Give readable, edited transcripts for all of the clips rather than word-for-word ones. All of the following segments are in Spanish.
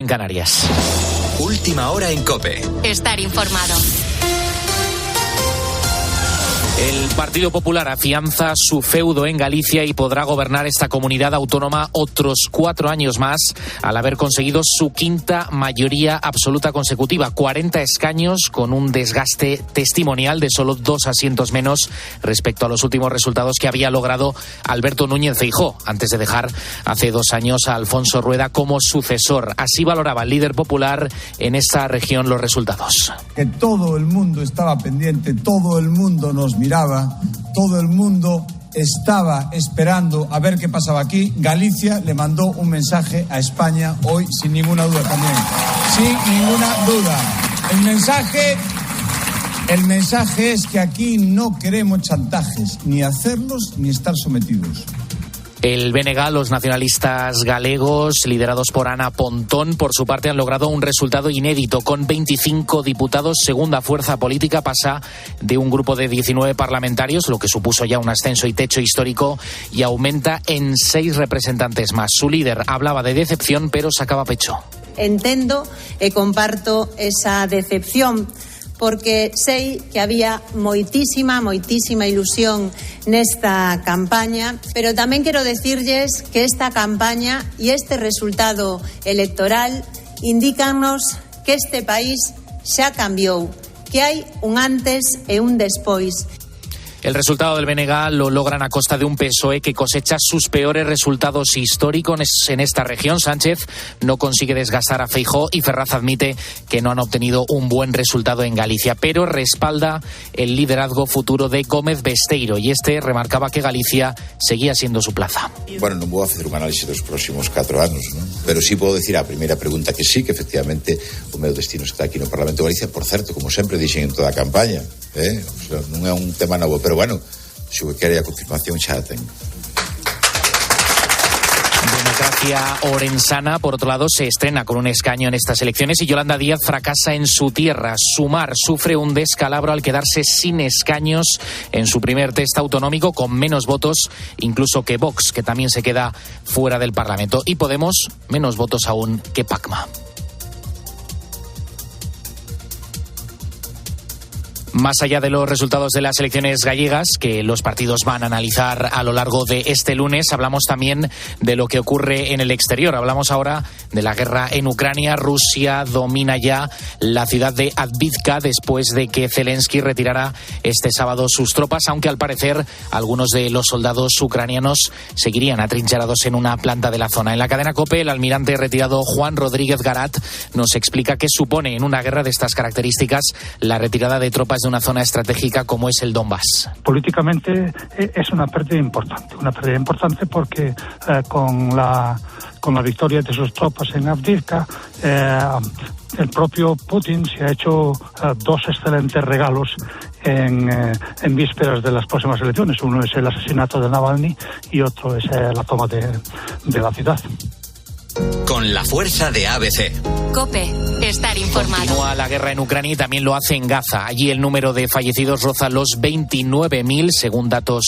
En Canarias. Última hora en COPE. Estar informado. El Partido Popular afianza su feudo en Galicia y podrá gobernar esta comunidad autónoma otros 4 años más al haber conseguido su quinta mayoría absoluta consecutiva, 40 escaños con un desgaste testimonial de solo 2 asientos menos respecto a los últimos resultados que había logrado Alberto Núñez Feijóo, antes de dejar hace 2 años a Alfonso Rueda como sucesor. Así valoraba el líder popular en esta región los resultados. Que todo el mundo estaba pendiente, todo el mundo nos miraba, todo el mundo estaba esperando a ver qué pasaba aquí. Galicia le mandó un mensaje a España hoy, sin ninguna duda también. Sin ninguna duda. El mensaje es que aquí no queremos chantajes, ni hacerlos ni estar sometidos. El BNG, los nacionalistas galegos, liderados por Ana Pontón, por su parte han logrado un resultado inédito. Con 25 diputados, segunda fuerza política, pasa de un grupo de 19 parlamentarios, lo que supuso ya un ascenso y techo histórico, y aumenta en 6 representantes más. Su líder hablaba de decepción, pero sacaba pecho. Entendo e comparto esa decepción, porque sei que había moitísima ilusión nesta campaña, pero tamén quero decirlles que esta campaña e este resultado electoral indícanos que este país xa cambiou, que hai un antes e un despois. El resultado del BNG lo logran a costa de un PSOE que cosecha sus peores resultados históricos en esta región. Sánchez no consigue desgastar a Feijóo y Ferraz admite que no han obtenido un buen resultado en Galicia, pero respalda el liderazgo futuro de Gómez Besteiro y este remarcaba que Galicia seguía siendo su plaza. Bueno, non vou facer un análisis dos próximos 4 anos, non? Pero sí podo decir a primeira pregunta que sí, que efectivamente o meu destino está aquí no Parlamento de Galicia, por certo, como sempre dixen en toda a campaña, o sea, non é un tema novo, pero bueno, se o que quere a confirmación xa a ten. Democracia Orensana, por otro lado, se estrena con un escaño en estas elecciones y Yolanda Díaz fracasa en su tierra. Sumar sufre un descalabro al quedarse sin escaños en su primer test autonómico, con menos votos incluso que Vox, que también se queda fuera del Parlamento, y Podemos menos votos aún que Pacma. Más allá de los resultados de las elecciones gallegas, que los partidos van a analizar a lo largo de este lunes, hablamos también de lo que ocurre en el exterior. Hablamos ahora de la guerra en Ucrania. Rusia domina ya la ciudad de Avdiivka después de que Zelensky retirara este sábado sus tropas, aunque al parecer algunos de los soldados ucranianos seguirían atrincherados en una planta de la zona. En la cadena COPE, el almirante retirado Juan Rodríguez Garat nos explica qué supone en una guerra de estas características la retirada de tropas de una zona estratégica como es el Donbass. Políticamente es una pérdida importante porque con la victoria de sus tropas en Avdiivka, el propio Putin se ha hecho 2 excelentes regalos en vísperas de las próximas elecciones. Uno es el asesinato de Navalny y otro es la toma de la ciudad. Con la fuerza de ABC. COPE. Estar informado. Continúa la guerra en Ucrania y también lo hace en Gaza. Allí el número de fallecidos roza los 29.000, según datos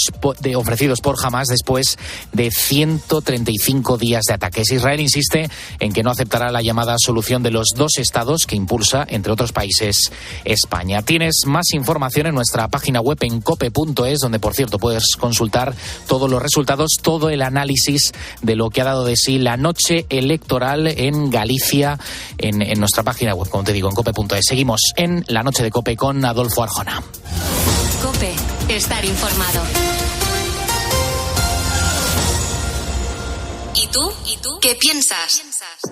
ofrecidos por Hamas, después de 135 días de ataques. Israel insiste en que no aceptará la llamada solución de los 2 estados que impulsa, entre otros países, España. Tienes más información en nuestra página web en cope.es, donde, por cierto, puedes consultar todos los resultados, todo el análisis de lo que ha dado de sí la noche electoral en Galicia en nuestra página web, como te digo, en cope.es. Seguimos en La Noche de COPE con Adolfo Arjona. COPE. Estar informado. ¿Y tú? ¿Qué piensas?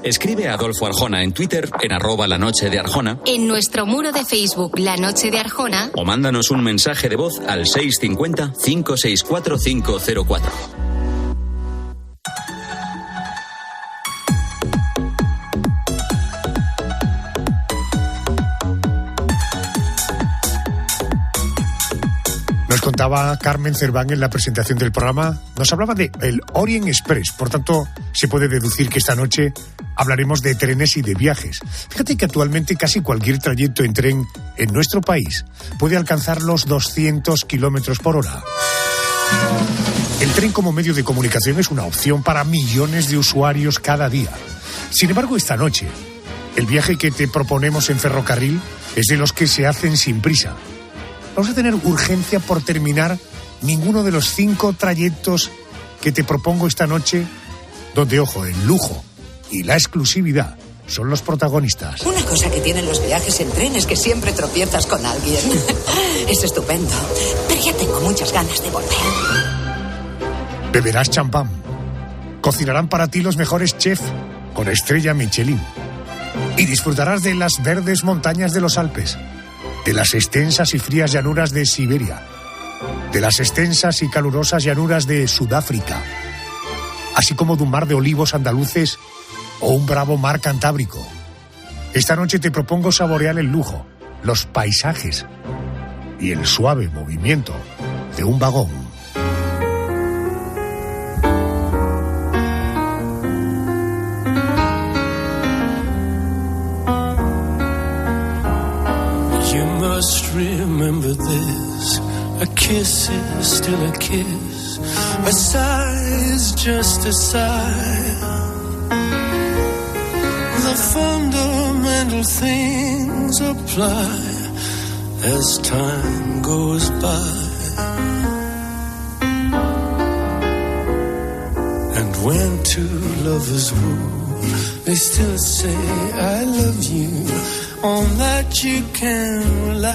Escribe a Adolfo Arjona en Twitter en @lanochedearjona, En nuestro muro de Facebook La Noche de Arjona, o mándanos un mensaje de voz al 650 564 504. Nos contaba Carmen Cerván en la presentación del programa, nos hablaba de el Orient Express, por tanto se puede deducir que esta noche hablaremos de trenes y de viajes. Fíjate que actualmente casi cualquier trayecto en tren en nuestro país puede alcanzar los 200 kilómetros por hora. El tren como medio de comunicación es una opción para millones de usuarios cada día. Sin embargo, esta noche El viaje que te proponemos en ferrocarril es de los que se hacen sin prisa. Vamos a tener urgencia por terminar ninguno de los 5 trayectos que te propongo esta noche, donde, ojo, el lujo y la exclusividad son los protagonistas. Una cosa que tienen los viajes en tren es que siempre tropiezas con alguien. Es estupendo, pero ya tengo muchas ganas de volver. Beberás champán. Cocinarán para ti los mejores chefs con estrella Michelin. Y disfrutarás de las verdes montañas de los Alpes, de las extensas y frías llanuras de Siberia, de las extensas y calurosas llanuras de Sudáfrica, así como de un mar de olivos andaluces o un bravo mar cantábrico. Esta noche te propongo saborear el lujo, los paisajes y el suave movimiento de un vagón. Remember this, a kiss is still a kiss, a sigh is just a sigh. The fundamental things apply as time goes by. And when two lovers woo, they still say I love you. On that you can rely.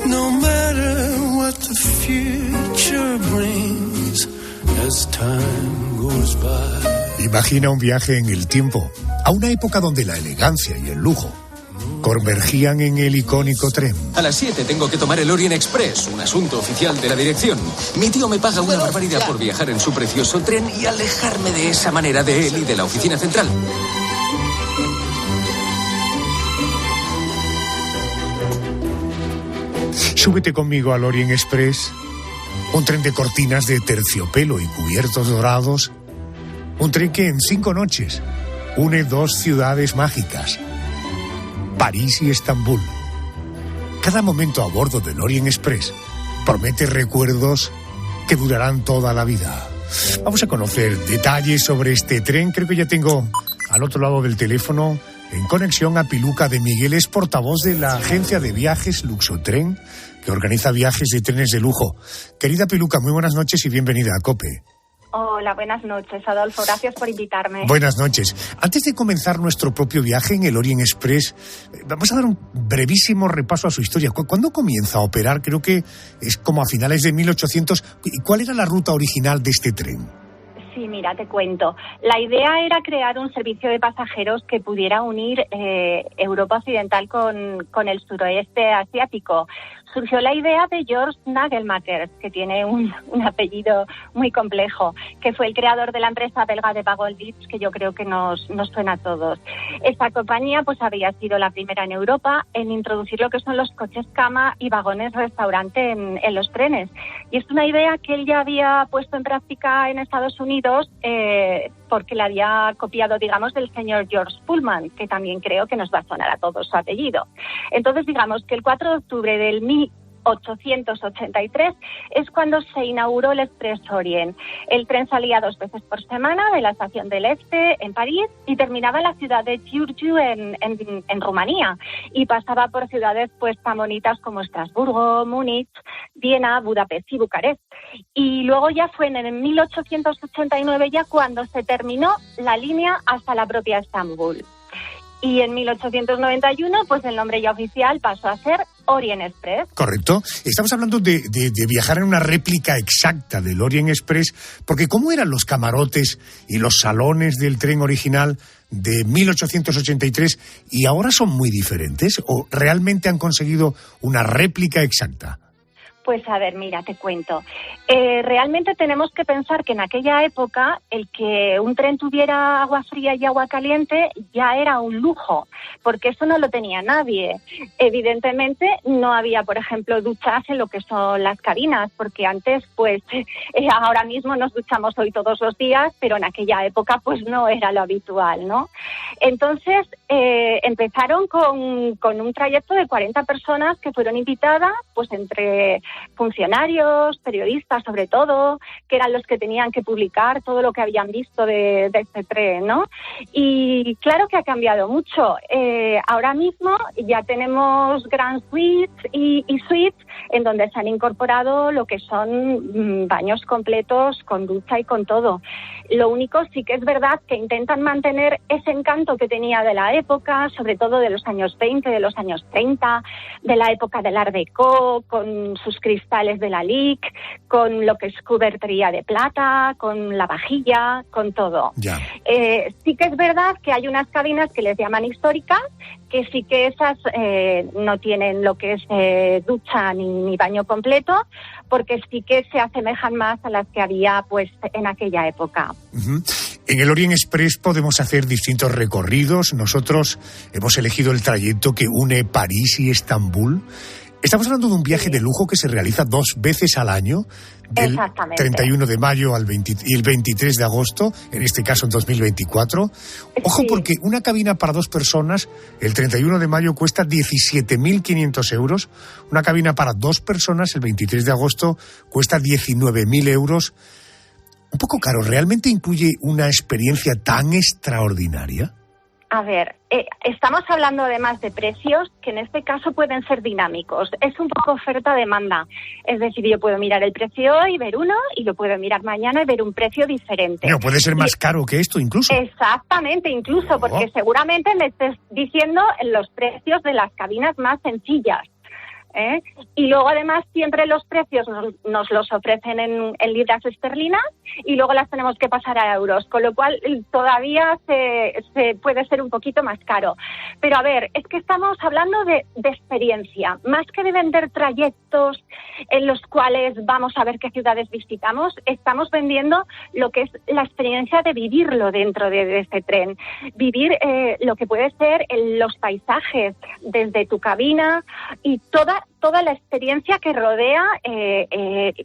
No matter what the future brings as time goes by. Imagina un viaje en el tiempo, a una época donde la elegancia y el lujo convergían en el icónico tren. A las 7 tengo que tomar el Orient Express, un asunto oficial de la dirección. Mi tío me paga una barbaridad por viajar en su precioso tren y alejarme de esa manera de él y de la oficina central. Súbete conmigo al Orient Express, un tren de cortinas de terciopelo y cubiertos dorados, un tren que en 5 noches une 2 ciudades mágicas, París y Estambul. Cada momento a bordo del Orient Express promete recuerdos que durarán toda la vida. Vamos a conocer detalles sobre este tren. Creo que ya tengo al otro lado del teléfono en conexión a Piluca de Miguel, es portavoz de la agencia de viajes Luxotren, que organiza viajes de trenes de lujo. Querida Piluca, muy buenas noches y bienvenida a COPE. Hola, buenas noches, Adolfo. Gracias por invitarme. Buenas noches. Antes de comenzar nuestro propio viaje en el Orient Express, vamos a dar un brevísimo repaso a su historia. ¿Cuándo comienza a operar? Creo que es como a finales de 1800. ¿Y cuál era la ruta original de este tren? Sí, mira, te cuento. La idea era crear un servicio de pasajeros que pudiera unir Europa Occidental con el suroeste asiático. Surgió la idea de George Nagelmacher, que tiene un apellido muy complejo, que fue el creador de la empresa belga de Wagons, que yo creo que nos suena a todos. Esta compañía pues había sido la primera en Europa en introducir lo que son los coches cama y vagones restaurante en los trenes. Y es una idea que él ya había puesto en práctica en Estados Unidos porque la había copiado, digamos, del señor George Pullman, que también creo que nos va a sonar a todos su apellido. Entonces, digamos que el 4 de octubre del 1883 es cuando se inauguró el Express Orient. El tren salía 2 veces por semana de la estación del Este en París y terminaba en la ciudad de Giurgiu en Rumanía, y pasaba por ciudades pues tan bonitas como Estrasburgo, Múnich, Viena, Budapest y Bucarest. Y luego ya fue en el 1889 ya cuando se terminó la línea hasta la propia Estambul. Y en 1891, pues el nombre ya oficial pasó a ser Orient Express. Correcto. Estamos hablando de viajar en una réplica exacta del Orient Express, porque ¿cómo eran los camarotes y los salones del tren original de 1883 y ahora son muy diferentes? ¿O realmente han conseguido una réplica exacta? Pues a ver, mira, te cuento. Realmente tenemos que pensar que en aquella época el que un tren tuviera agua fría y agua caliente ya era un lujo, porque eso no lo tenía nadie. Evidentemente no había, por ejemplo, duchas en lo que son las cabinas, porque antes, pues, ahora mismo nos duchamos hoy todos los días, pero en aquella época, pues, no era lo habitual, ¿no? Entonces, empezaron con un trayecto de 40 personas que fueron invitadas, pues entre funcionarios, periodistas sobre todo, que eran los que tenían que publicar todo lo que habían visto de este tren, ¿no? Y claro que ha cambiado mucho. Ahora mismo ya tenemos Grand Suites y suites en donde se han incorporado lo que son baños completos con ducha y con todo. Lo único sí que es verdad que intentan mantener ese encanto que tenía de la época, sobre todo de los años 20, de los años 30, de la época del Art Deco, con sus cristales de la Lick, con lo que es cubertería de plata, con la vajilla, con todo. Sí que es verdad que hay unas cabinas que les llaman históricas, que sí que esas no tienen lo que es ducha ni baño completo, porque sí que se asemejan más a las que había pues en aquella época. Uh-huh. En el Orient Express podemos hacer distintos recorridos. Nosotros hemos elegido el trayecto que une París y Estambul. Estamos hablando de un viaje de lujo que se realiza 2 veces al año, del 31 de mayo y el 23 de agosto, en este caso en 2024. Ojo, porque una cabina para 2 personas, el 31 de mayo cuesta 17.500 euros. Una cabina para 2 personas, el 23 de agosto, cuesta 19.000 euros. Un poco caro. ¿Realmente incluye una experiencia tan extraordinaria? A ver, estamos hablando además de precios que en este caso pueden ser dinámicos. Es un poco oferta-demanda. Es decir, yo puedo mirar el precio hoy, ver uno, y lo puedo mirar mañana y ver un precio diferente. No, puede ser más caro que esto incluso. Exactamente, incluso, porque seguramente me estés diciendo los precios de las cabinas más sencillas. Y luego además siempre los precios nos los ofrecen en libras esterlinas y luego las tenemos que pasar a euros, con lo cual todavía se puede ser un poquito más caro. Pero a ver, es que estamos hablando de experiencia, más que de vender trayectos en los cuales vamos a ver qué ciudades visitamos, estamos vendiendo lo que es la experiencia de vivirlo dentro de este tren, vivir lo que puede ser los paisajes desde tu cabina y toda la experiencia que rodea,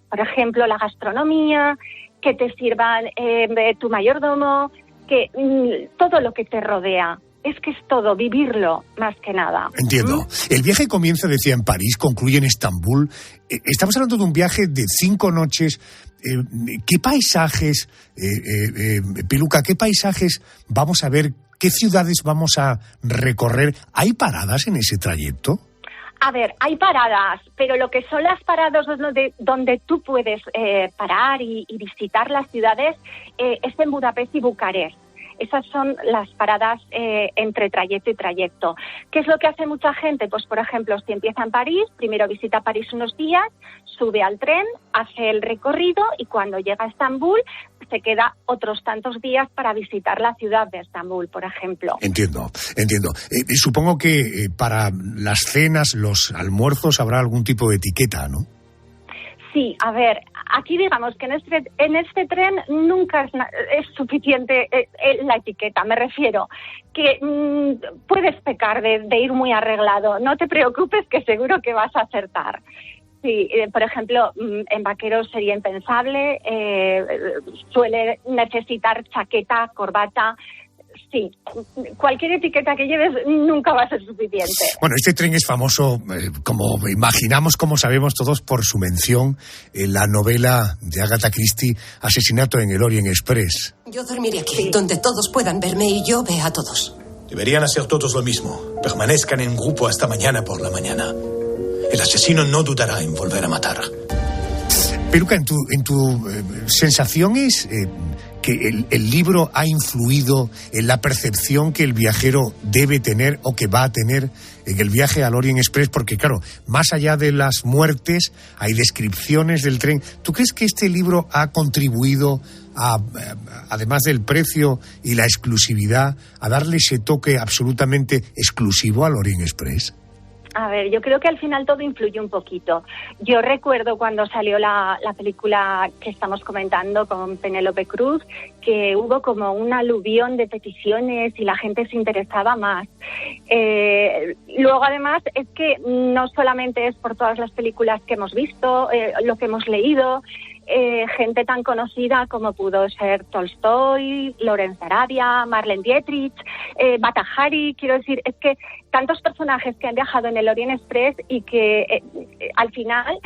por ejemplo, la gastronomía, que te sirvan tu mayordomo, que todo lo que te rodea. Es que es todo, vivirlo, más que nada. Entiendo. El viaje comienza, decía, en París, concluye en Estambul. Estamos hablando de un viaje de 5 noches. ¿Qué paisajes, Piluca, qué paisajes vamos a ver? ¿Qué ciudades vamos a recorrer? ¿Hay paradas en ese trayecto? A ver, hay paradas, pero lo que son las paradas donde tú puedes parar y visitar las ciudades es en Budapest y Bucarest. Esas son las paradas entre trayecto y trayecto. ¿Qué es lo que hace mucha gente? Pues, por ejemplo, si empieza en París, primero visita París unos días, sube al tren, hace el recorrido y cuando llega a Estambul se queda otros tantos días para visitar la ciudad de Estambul, por ejemplo. Entiendo. Supongo que para las cenas, los almuerzos, habrá algún tipo de etiqueta, ¿no? Sí, a ver, aquí digamos que en este tren nunca es suficiente la etiqueta, me refiero que puedes pecar de ir muy arreglado, no te preocupes que seguro que vas a acertar. Sí, por ejemplo, en vaqueros sería impensable, suele necesitar chaqueta, corbata. Sí, cualquier etiqueta que lleves nunca va a ser suficiente. Bueno, este tren es famoso, como imaginamos, como sabemos todos, por su mención en la novela de Agatha Christie, Asesinato en el Orient Express. Yo dormiré aquí, donde todos puedan verme y yo vea a todos. Deberían hacer todos lo mismo. Permanezcan en grupo hasta mañana por la mañana. El asesino no dudará en volver a matar. Peluca, en tu sensación es que el libro ha influido en la percepción que el viajero debe tener o que va a tener en el viaje al Orient Express, porque claro, más allá de las muertes hay descripciones del tren. ¿Tú crees que este libro ha contribuido además del precio y la exclusividad, a darle ese toque absolutamente exclusivo al Orient Express? A ver, yo creo que al final todo influye un poquito. Yo recuerdo cuando salió la película que estamos comentando con Penélope Cruz, que hubo como un aluvión de peticiones y la gente se interesaba más. Luego, además, es que no solamente es por todas las películas que hemos visto, lo que hemos leído, gente tan conocida como pudo ser Tolstoy, Lorenz Arabia, Marlene Dietrich, Mata Hari. Quiero decir, es que tantos personajes que han viajado en el Orient Express y que al final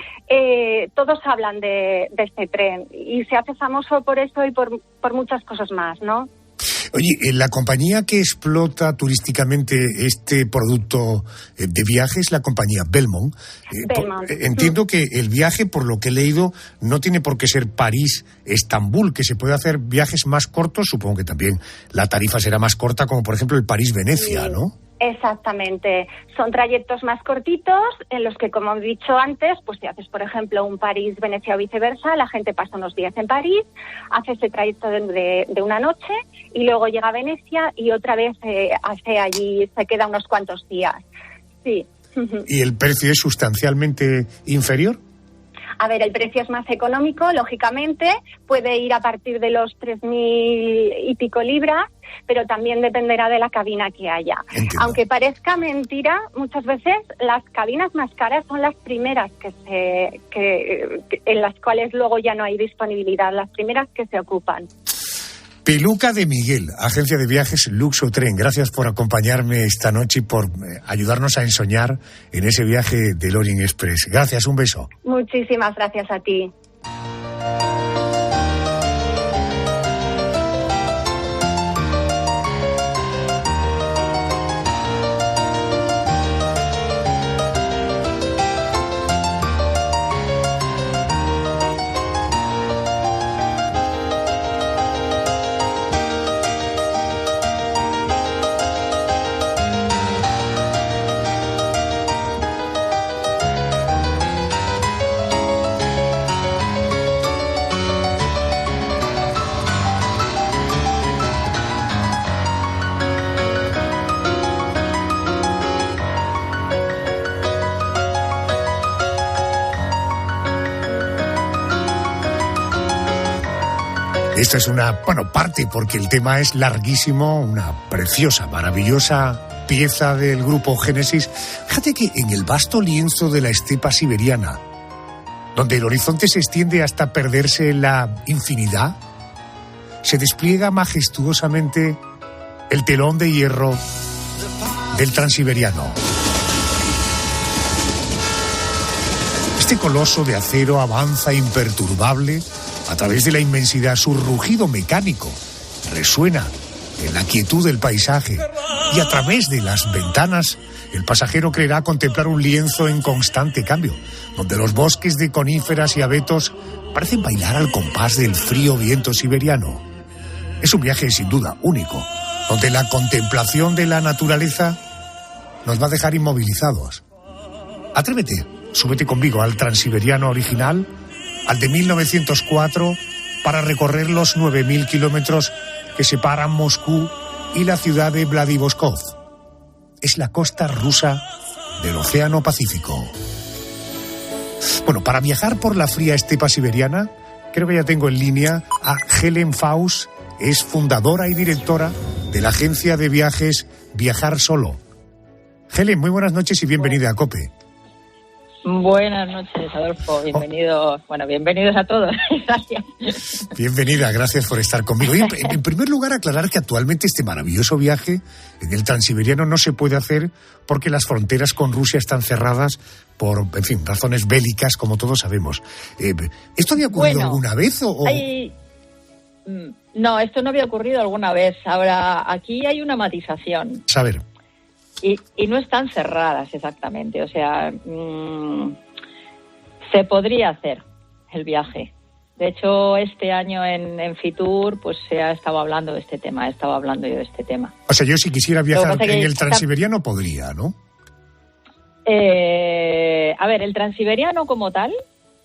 todos hablan de este tren y se hace famoso por eso y por muchas cosas más, ¿no? Oye, la compañía que explota turísticamente este producto de viajes, la compañía Belmond. Entiendo que el viaje, por lo que he leído, no tiene por qué ser París-Estambul, que se puede hacer viajes más cortos. Supongo que también la tarifa será más corta, como por ejemplo el París-Venecia, sí, ¿no? Exactamente. Son trayectos más cortitos en los que, como he dicho antes, pues si haces, por ejemplo, un París-Venecia o viceversa, la gente pasa unos días en París, hace ese trayecto de una noche y luego llega a Venecia y otra vez hace allí, se queda unos cuantos días. Sí. ¿Y el precio es sustancialmente inferior? A ver, el precio es más económico, lógicamente, puede ir a partir de los 3.000 y pico libras, pero también dependerá de la cabina que haya. Entiendo. Aunque parezca mentira, muchas veces las cabinas más caras son las primeras en las cuales luego ya no hay disponibilidad, las primeras que se ocupan. Piluca de Miguel, agencia de viajes Luxotren. Gracias por acompañarme esta noche y por ayudarnos a ensoñar en ese viaje del Orient Express. Gracias, un beso. Muchísimas gracias a ti. Esta es una, parte, porque el tema es larguísimo, una preciosa, maravillosa pieza del grupo Génesis. Fíjate que en el vasto lienzo de la estepa siberiana, donde el horizonte se extiende hasta perderse en la infinidad, se despliega majestuosamente el telón de hierro del Transiberiano. Este coloso de acero avanza imperturbable a través de la inmensidad. Su rugido mecánico resuena en la quietud del paisaje, y a través de las ventanas el pasajero creerá contemplar un lienzo en constante cambio, donde los bosques de coníferas y abetos parecen bailar al compás del frío viento siberiano. Es un viaje sin duda único, donde la contemplación de la naturaleza nos va a dejar inmovilizados. Atrévete, súbete conmigo al Transiberiano original, al de 1904, para recorrer los 9.000 kilómetros que separan Moscú y la ciudad de Vladivostok. Es la costa rusa del Océano Pacífico. Bueno, para viajar por la fría estepa siberiana, creo que ya tengo en línea a Helen Faust, es fundadora y directora de la agencia de viajes Viajar Solo. Helen, muy buenas noches y bienvenida a COPE. Buenas noches, Adolfo. Bienvenidos a todos. Gracias. Bienvenida, gracias por estar conmigo. Y en primer lugar, aclarar que actualmente este maravilloso viaje en el Transiberiano no se puede hacer porque las fronteras con Rusia están cerradas por, razones bélicas, como todos sabemos. ¿Esto había ocurrido alguna vez o...? No, esto no había ocurrido alguna vez. Ahora, aquí hay una matización. A ver. Y no están cerradas exactamente, o sea, se podría hacer el viaje. De hecho, este año en Fitur pues se ha estado hablando de este tema, he estado hablando yo de este tema. O sea, yo si quisiera viajar en el Transiberiano podría, ¿no? A ver, el Transiberiano como tal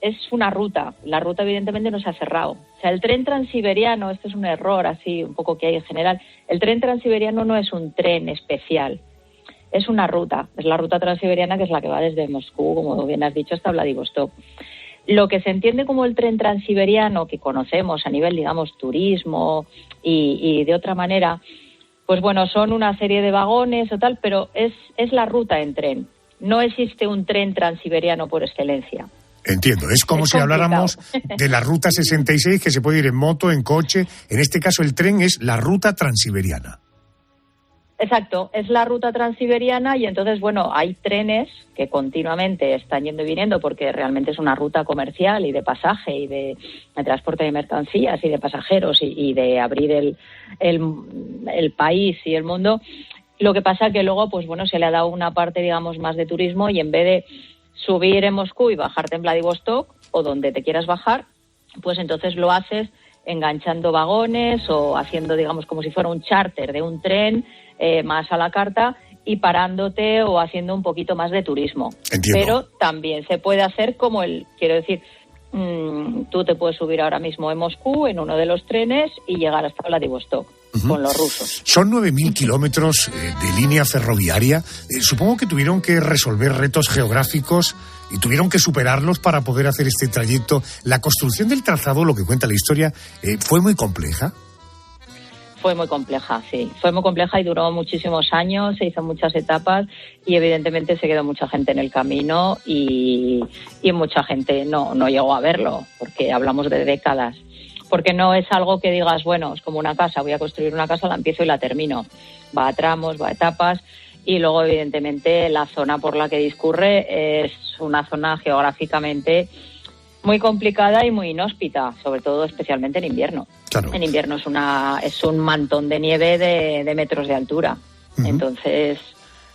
es una ruta. La ruta evidentemente no se ha cerrado. O sea, el tren transiberiano, esto es un error así un poco que hay en general, el tren transiberiano no es un tren especial. Es una ruta, es la ruta transiberiana, que es la que va desde Moscú, como bien has dicho, hasta Vladivostok. Lo que se entiende como el tren transiberiano, que conocemos a nivel, digamos, turismo y de otra manera, pues bueno, son una serie de vagones o tal, pero es la ruta en tren. No existe un tren transiberiano por excelencia. Entiendo, es como si habláramos de la Ruta 66, que se puede ir en moto, en coche. En este caso el tren es la Ruta Transiberiana. Exacto, es la ruta transiberiana y entonces, bueno, hay trenes que continuamente están yendo y viniendo porque realmente es una ruta comercial y de pasaje y de transporte de mercancías y de pasajeros y de abrir el país y el mundo. Lo que pasa que luego, pues bueno, se le ha dado una parte, digamos, más de turismo y en vez de subir en Moscú y bajarte en Vladivostok o donde te quieras bajar, pues entonces lo haces enganchando vagones o haciendo, digamos, como si fuera un charter de un tren más a la carta y parándote o haciendo un poquito más de turismo. Entiendo. Pero también se puede hacer como quiero decir, tú te puedes subir ahora mismo en Moscú en uno de los trenes y llegar hasta Vladivostok con los rusos. Son 9.000 kilómetros de línea ferroviaria. Supongo que tuvieron que resolver retos geográficos y tuvieron que superarlos para poder hacer este trayecto. La construcción del trazado, lo que cuenta la historia, ¿fue muy compleja? Fue muy compleja, sí. Fue muy compleja y duró muchísimos años, se hizo muchas etapas y evidentemente se quedó mucha gente en el camino y mucha gente no llegó a verlo, porque hablamos de décadas. Porque no es algo que digas, bueno, es como una casa, voy a construir una casa, la empiezo y la termino. Va a tramos, va a etapas y luego evidentemente la zona por la que discurre es una zona geográficamente muy complicada y muy inhóspita, sobre todo especialmente en invierno. Claro. En invierno es un mantón de nieve de metros de altura. Uh-huh. Entonces,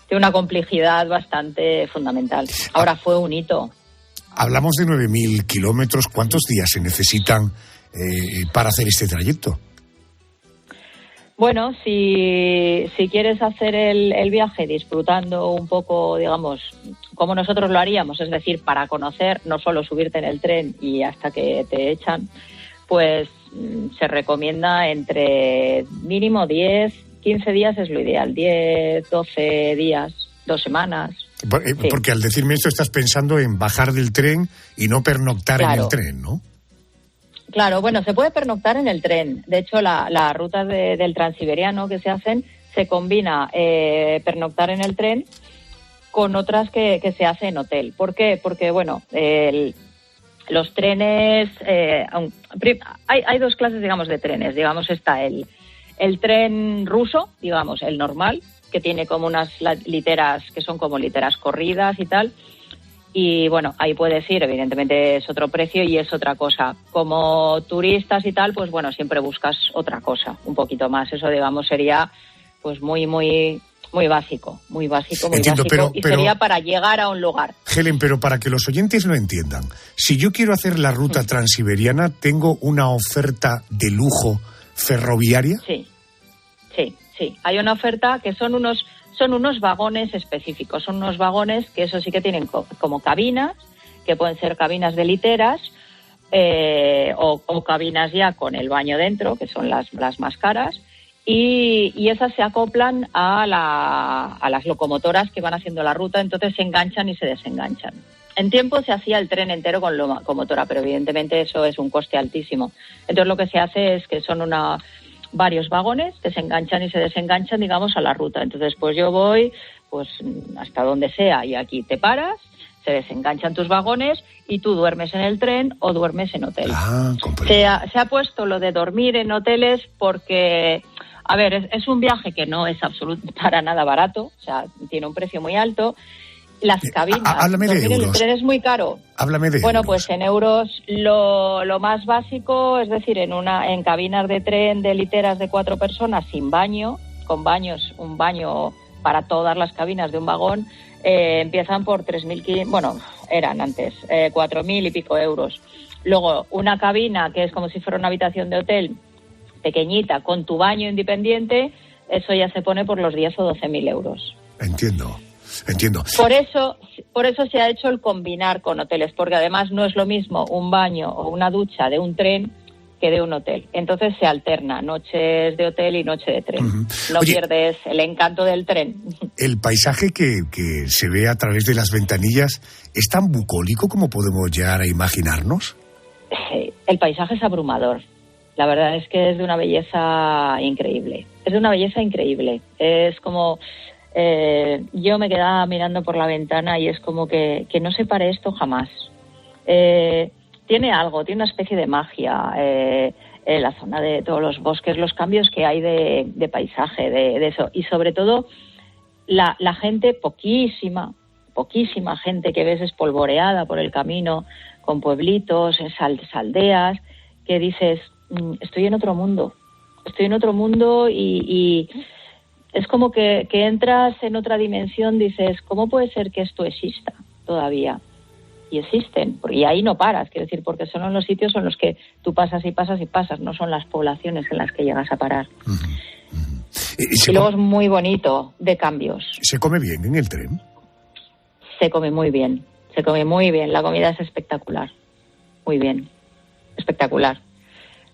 tiene una complejidad bastante fundamental. Ahora fue un hito. Hablamos de 9.000 kilómetros. ¿Cuántos días se necesitan para hacer este trayecto? Bueno, si quieres hacer el viaje disfrutando un poco, digamos, como nosotros lo haríamos, es decir, para conocer, no solo subirte en el tren y hasta que te echan, pues se recomienda entre mínimo 10, 15 días es lo ideal, 10, 12 días, 2 semanas. Porque al decirme esto estás pensando en bajar del tren y no pernoctar en el tren, ¿no? Claro, bueno, se puede pernoctar en el tren. De hecho, las rutas del transiberiano que se hacen, se combina pernoctar en el tren con otras que se hace en hotel. ¿Por qué? Porque, bueno, los trenes... hay 2 clases, digamos, de trenes. Digamos, está el tren ruso, digamos, el normal, que tiene como unas literas que son como literas corridas y tal. Y bueno, ahí puedes ir, evidentemente es otro precio y es otra cosa. Como turistas y tal, pues bueno, siempre buscas otra cosa, un poquito más. Eso, digamos, sería pues muy básico, Entiendo, pero sería para llegar a un lugar. Helen, pero para que los oyentes lo entiendan, si yo quiero hacer la ruta transiberiana, ¿tengo una oferta de lujo ferroviaria? Sí. Hay una oferta que son unos vagones específicos, son unos vagones que eso sí que tienen como cabinas, que pueden ser cabinas de literas o cabinas ya con el baño dentro, que son las más caras, y esas se acoplan a las locomotoras que van haciendo la ruta, entonces se enganchan y se desenganchan. En tiempo se hacía el tren entero con locomotora, pero evidentemente eso es un coste altísimo. Entonces lo que se hace es que son varios vagones que se enganchan y se desenganchan, digamos, a la ruta. Entonces, pues yo voy pues hasta donde sea y aquí te paras, se desenganchan tus vagones y tú duermes en el tren o duermes en hotel. Se ha puesto lo de dormir en hoteles porque, a ver, es un viaje que no es para nada barato, o sea, tiene un precio muy alto. Las cabinas, háblame de euros. El tren es muy caro. Háblame de bueno, euros. Pues en euros lo más básico, es decir, en cabinas de tren de literas de 4 personas sin baño, con baños, un baño para todas las cabinas de un vagón, empiezan por 3.500, bueno, eran antes 4.000 y pico euros. Luego, una cabina que es como si fuera una habitación de hotel pequeñita con tu baño independiente, eso ya se pone por los 10 o 12.000 euros. Entiendo. Por eso se ha hecho el combinar con hoteles, porque además no es lo mismo un baño o una ducha de un tren que de un hotel. Entonces se alterna noches de hotel y noche de tren. Uh-huh. No pierdes el encanto del tren. El paisaje que se ve a través de las ventanillas es tan bucólico como podemos llegar a imaginarnos. El paisaje es abrumador. La verdad es que es de una belleza increíble. Es como... yo me quedaba mirando por la ventana y es como que no se pare esto jamás. tiene algo, tiene una especie de magia. La zona de todos los bosques, los cambios que hay de paisaje, de eso. Y sobre todo, la gente, poquísima gente que ves espolvoreada por el camino, con pueblitos, aldeas, que dices, estoy en otro mundo y es como que entras en otra dimensión, dices, ¿cómo puede ser que esto exista todavía? Y existen, y ahí no paras, quiero decir, porque son los sitios en los que tú pasas y pasas y pasas, no son las poblaciones en las que llegas a parar. Y luego es muy bonito, de cambios. ¿Se come bien en el tren? Se come muy bien, la comida es espectacular, muy bien, espectacular.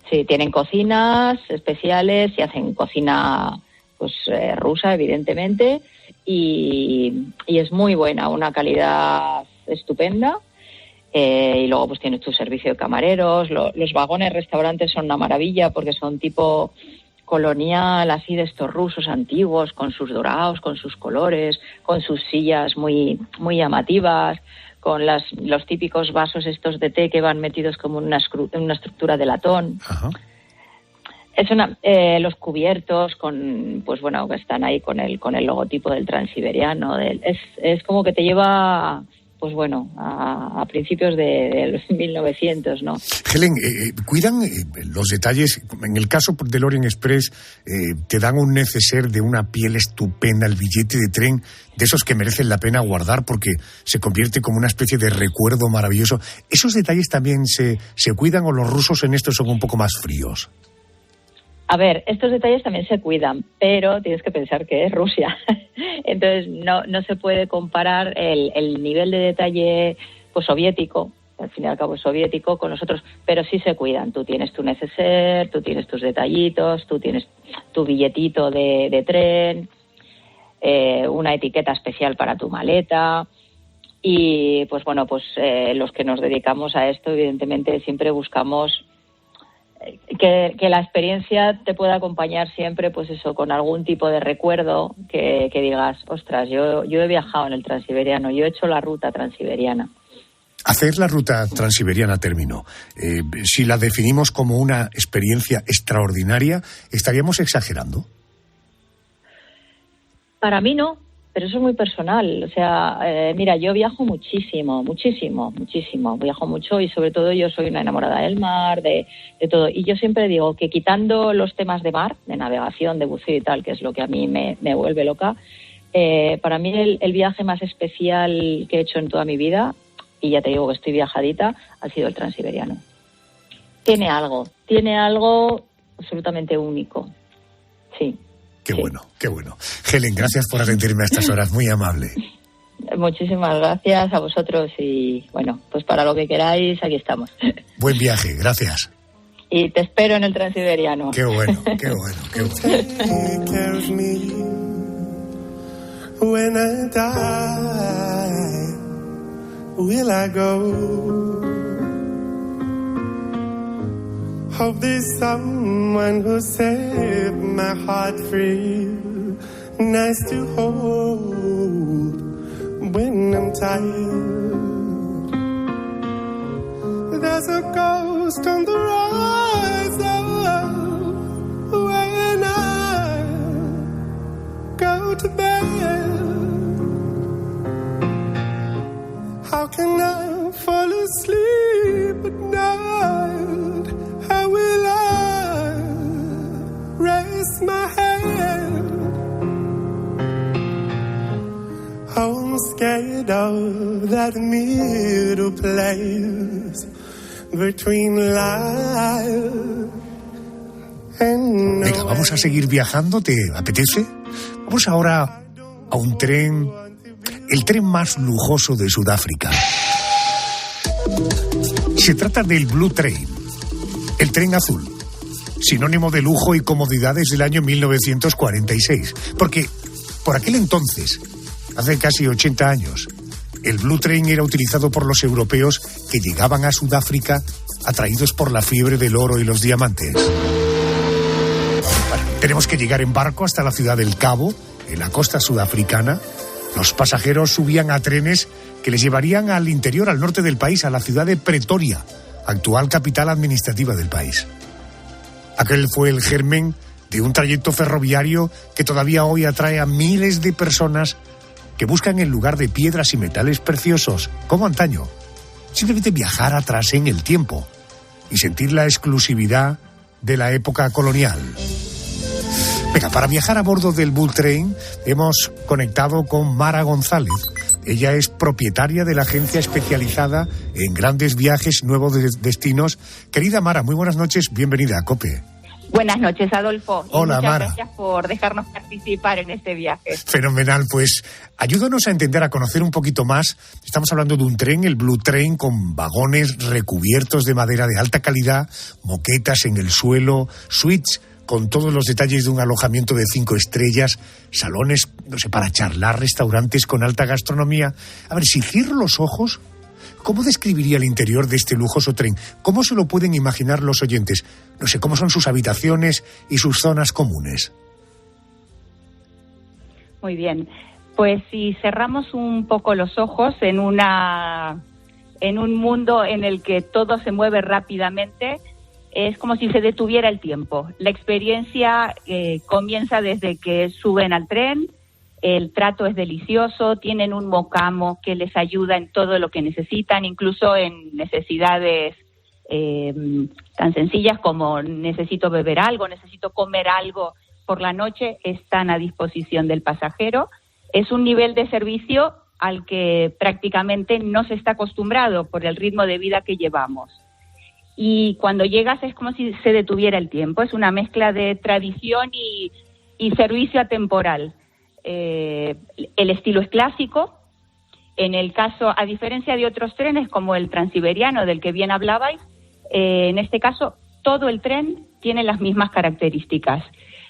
Sí, tienen cocinas especiales y hacen cocina pues rusa, evidentemente, y es muy buena, una calidad estupenda. Y luego pues tienes tu servicio de camareros, los vagones restaurantes son una maravilla porque son tipo colonial, así de estos rusos antiguos, con sus dorados, con sus colores, con sus sillas muy, muy llamativas, con los típicos vasos estos de té que van metidos como en una estructura de latón. Ajá. Es los cubiertos con, pues bueno, que están ahí con el logotipo del Transiberiano. Es como que te lleva, pues bueno, a principios de los 1900, ¿no? Helen, ¿cuidan los detalles? En el caso del Orient Express, te dan un neceser de una piel estupenda, el billete de tren, de esos que merecen la pena guardar porque se convierte como una especie de recuerdo maravilloso. ¿Esos detalles también se cuidan o los rusos en esto son un poco más fríos? A ver, estos detalles también se cuidan, pero tienes que pensar que es Rusia. Entonces no se puede comparar el nivel de detalle pues soviético, al fin y al cabo es soviético, con nosotros, pero sí se cuidan. Tú tienes tu neceser, tú tienes tus detallitos, tú tienes tu billetito de tren, una etiqueta especial para tu maleta. Y pues bueno, pues los que nos dedicamos a esto, evidentemente siempre buscamos que la experiencia te pueda acompañar siempre, pues eso, con algún tipo de recuerdo que digas, ostras, yo he viajado en el Transiberiano, yo he hecho la ruta transiberiana. Hacer la ruta transiberiana terminó. Si la definimos como una experiencia extraordinaria, ¿estaríamos exagerando? Para mí no, pero eso es muy personal. O sea, mira, yo viajo muchísimo. Viajo mucho y sobre todo yo soy una enamorada del mar, de todo. Y yo siempre digo que quitando los temas de mar, de navegación, de buceo y tal, que es lo que a mí me vuelve loca, para mí el viaje más especial que he hecho en toda mi vida, y ya te digo que estoy viajadita, ha sido el Transiberiano. Tiene algo absolutamente único. Sí. Qué bueno. Helen, gracias por atenderme a estas horas, muy amable. Muchísimas gracias a vosotros y, bueno, pues para lo que queráis, aquí estamos. Buen viaje, gracias. Y te espero en el Transiberiano. Qué bueno. Take care of me when I die. Will I go? Hope there's someone who set my heart free, nice to hold when I'm tired. There's a ghost on the horizon when I go to bed. How can I fall asleep at night? How will I raise my head? I'm scared of that middle place between life and no. Venga, vamos a seguir viajando, ¿te apetece? Vamos ahora a un tren, el tren más lujoso de Sudáfrica. Se trata del Blue Train, el tren azul, sinónimo de lujo y comodidad desde el año 1946. Porque por aquel entonces, hace casi 80 años, el Blue Train era utilizado por los europeos que llegaban a Sudáfrica atraídos por la fiebre del oro y los diamantes. Bueno, tenemos que llegar en barco hasta la ciudad del Cabo, en la costa sudafricana. Los pasajeros subían a trenes que les llevarían al interior, al norte del país, a la ciudad de Pretoria, actual capital administrativa del país. Aquel fue el germen de un trayecto ferroviario que todavía hoy atrae a miles de personas que buscan en lugar de piedras y metales preciosos, como antaño, simplemente viajar atrás en el tiempo y sentir la exclusividad de la época colonial. Venga, para viajar a bordo del Bull Train hemos conectado con Mara González. Ella es propietaria de la agencia especializada en grandes viajes, nuevos destinos. Querida Mara, muy buenas noches, bienvenida a COPE. Buenas noches, Adolfo. Hola, muchas Mara. Gracias por dejarnos participar en este viaje. Fenomenal, pues ayúdanos a entender, a conocer un poquito más. Estamos hablando de un tren, el Blue Train, con vagones recubiertos de madera de alta calidad, moquetas en el suelo, suites con todos los detalles de un alojamiento de 5 estrellas, salones, no sé, para charlar, restaurantes con alta gastronomía. A ver, si cierro los ojos, ¿cómo describiría el interior de este lujoso tren? ¿Cómo se lo pueden imaginar los oyentes? No sé, ¿cómo son sus habitaciones y sus zonas comunes? Muy bien. Pues si cerramos un poco los ojos en un mundo en el que todo se mueve rápidamente, es como si se detuviera el tiempo. La experiencia comienza desde que suben al tren. El trato es delicioso, tienen un mocamo que les ayuda en todo lo que necesitan, incluso en necesidades tan sencillas como necesito beber algo, necesito comer algo por la noche, están a disposición del pasajero. Es un nivel de servicio al que prácticamente no se está acostumbrado por el ritmo de vida que llevamos. Y cuando llegas es como si se detuviera el tiempo, es una mezcla de tradición y servicio atemporal. El estilo es clásico. En el caso, a diferencia de otros trenes como el transiberiano del que bien hablabais, en este caso todo el tren tiene las mismas características.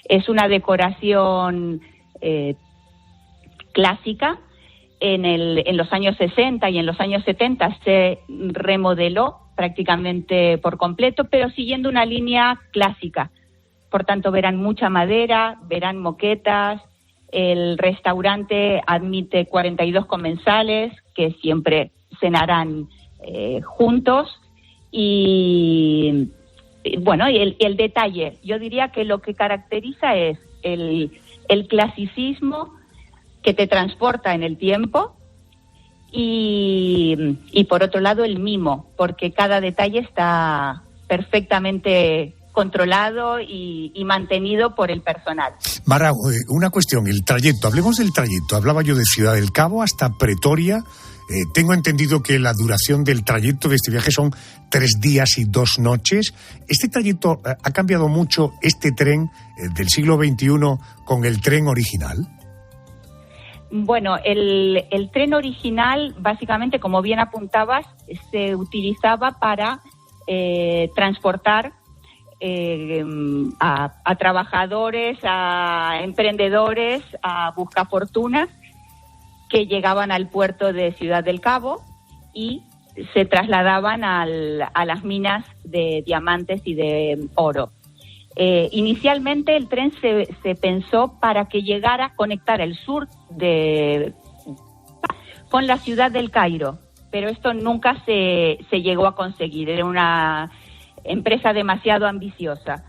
Es una decoración clásica. En los años 60 y en los años 70 se remodeló prácticamente por completo, pero siguiendo una línea clásica. Por tanto, verán mucha madera, verán moquetas. El restaurante admite 42 comensales que siempre cenarán juntos. Y bueno, y el detalle, yo diría que lo que caracteriza es el clasicismo que te transporta en el tiempo y por otro lado el mimo, porque cada detalle está perfectamente controlado y mantenido por el personal. Mara, una cuestión, el trayecto, hablemos del trayecto. Hablaba yo de Ciudad del Cabo hasta Pretoria. Tengo entendido que la duración del trayecto de este viaje son 3 días y 2 noches. ¿Este trayecto ha cambiado mucho, este tren del siglo XXI, con el tren original? Bueno, el tren original, básicamente, como bien apuntabas, se utilizaba para transportar a trabajadores, a emprendedores, a buscafortunas que llegaban al puerto de Ciudad del Cabo y se trasladaban a las minas de diamantes y de oro. Inicialmente el tren se pensó para que llegara a conectar el sur con la ciudad del Cairo, pero esto nunca se llegó a conseguir. Era una empresa demasiado ambiciosa.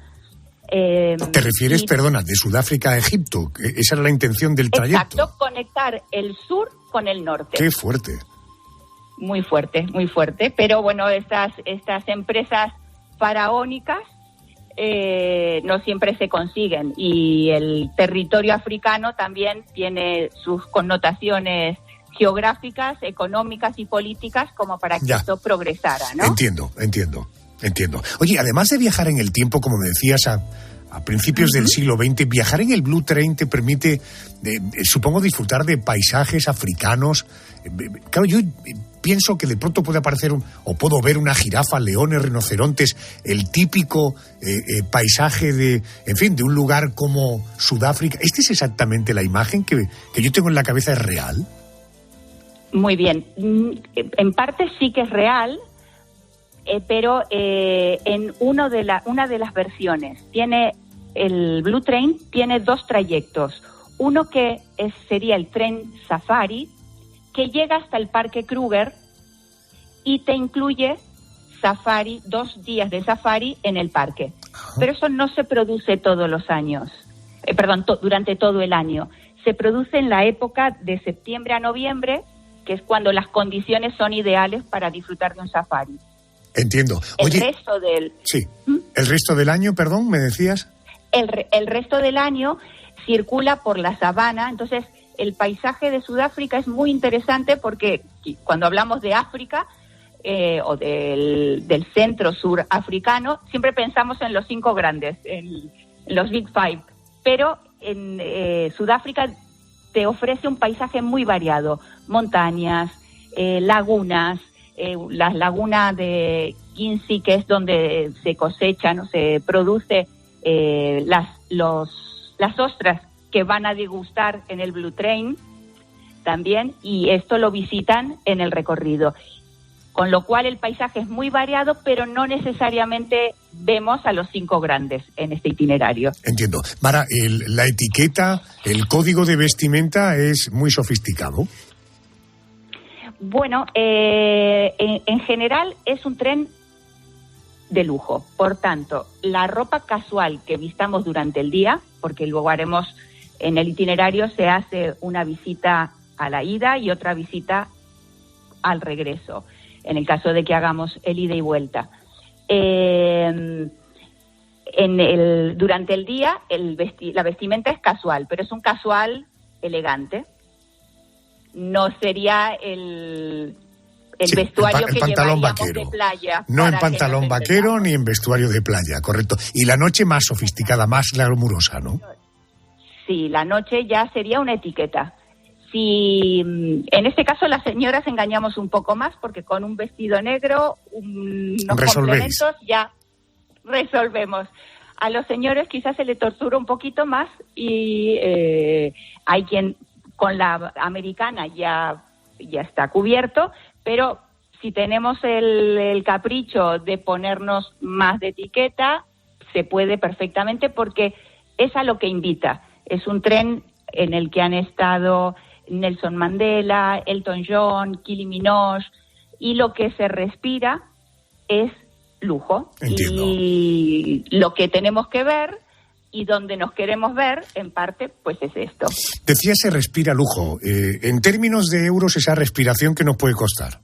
¿Te refieres, perdona, de Sudáfrica a Egipto? Esa era la intención del trayecto. Exacto, conectar el sur con el norte. ¡Qué fuerte! Muy fuerte, muy fuerte. Pero bueno, estas empresas faraónicas no siempre se consiguen. Y el territorio africano también tiene sus connotaciones geográficas, económicas y políticas como para que esto progresara, ¿no? Entiendo. Oye, además de viajar en el tiempo, como me decías, a principios del siglo XX, viajar en el Blue Train te permite, supongo, disfrutar de paisajes africanos. Claro, yo pienso que de pronto puede aparecer o puedo ver una jirafa, leones, rinocerontes, el típico paisaje de un lugar como Sudáfrica. ¿Esta es exactamente la imagen que yo tengo en la cabeza? ¿Es real? Muy bien. En parte sí que es real, pero en una de las versiones el Blue Train tiene 2 trayectos. Uno que sería el tren Safari, que llega hasta el Parque Kruger y te incluye safari, 2 días de safari en el parque. Pero eso no se produce todos los años, durante todo el año. Se produce en la época de septiembre a noviembre, que es cuando las condiciones son ideales para disfrutar de un safari. Entiendo. Oye, el resto del año, perdón, ¿me decías? El resto del año circula por la sabana. Entonces, el paisaje de Sudáfrica es muy interesante porque cuando hablamos de África o del centro sur africano, siempre pensamos en los 5 grandes, en los Big Five. Pero en Sudáfrica te ofrece un paisaje muy variado. Montañas, lagunas, las lagunas de Ginsi, que es donde se cosechan o se produce las ostras que van a degustar en el Blue Train también, y esto lo visitan en el recorrido. Con lo cual el paisaje es muy variado, pero no necesariamente vemos a los 5 grandes en este itinerario. Entiendo. Mara, la etiqueta, el código de vestimenta es muy sofisticado. Bueno, en general es un tren de lujo. Por tanto, la ropa casual que vistamos durante el día, porque luego haremos en el itinerario, se hace una visita a la ida y otra visita al regreso, en el caso de que hagamos el ida y vuelta. Durante el día la vestimenta es casual, pero es un casual elegante. No sería el vestuario que llevaríamos vaquero. De playa. No en pantalón vaquero ni en vestuario de playa, correcto. Y la noche más sofisticada, más glamurosa, ¿no? Sí, la noche ya sería una etiqueta. Si en este caso las señoras engañamos un poco más, porque con un vestido negro, unos complementos ya resolvemos. A los señores quizás se le tortura un poquito más y hay quien con la americana ya está cubierto, pero si tenemos el capricho de ponernos más de etiqueta, se puede perfectamente, porque es a lo que invita. Es un tren en el que han estado Nelson Mandela, Elton John, Kylie Minogue, y lo que se respira es lujo. Entiendo. Y lo que tenemos que ver y donde nos queremos ver, en parte, pues es esto. Decía, se respira lujo. En términos de euros, esa respiración, ¿qué nos puede costar?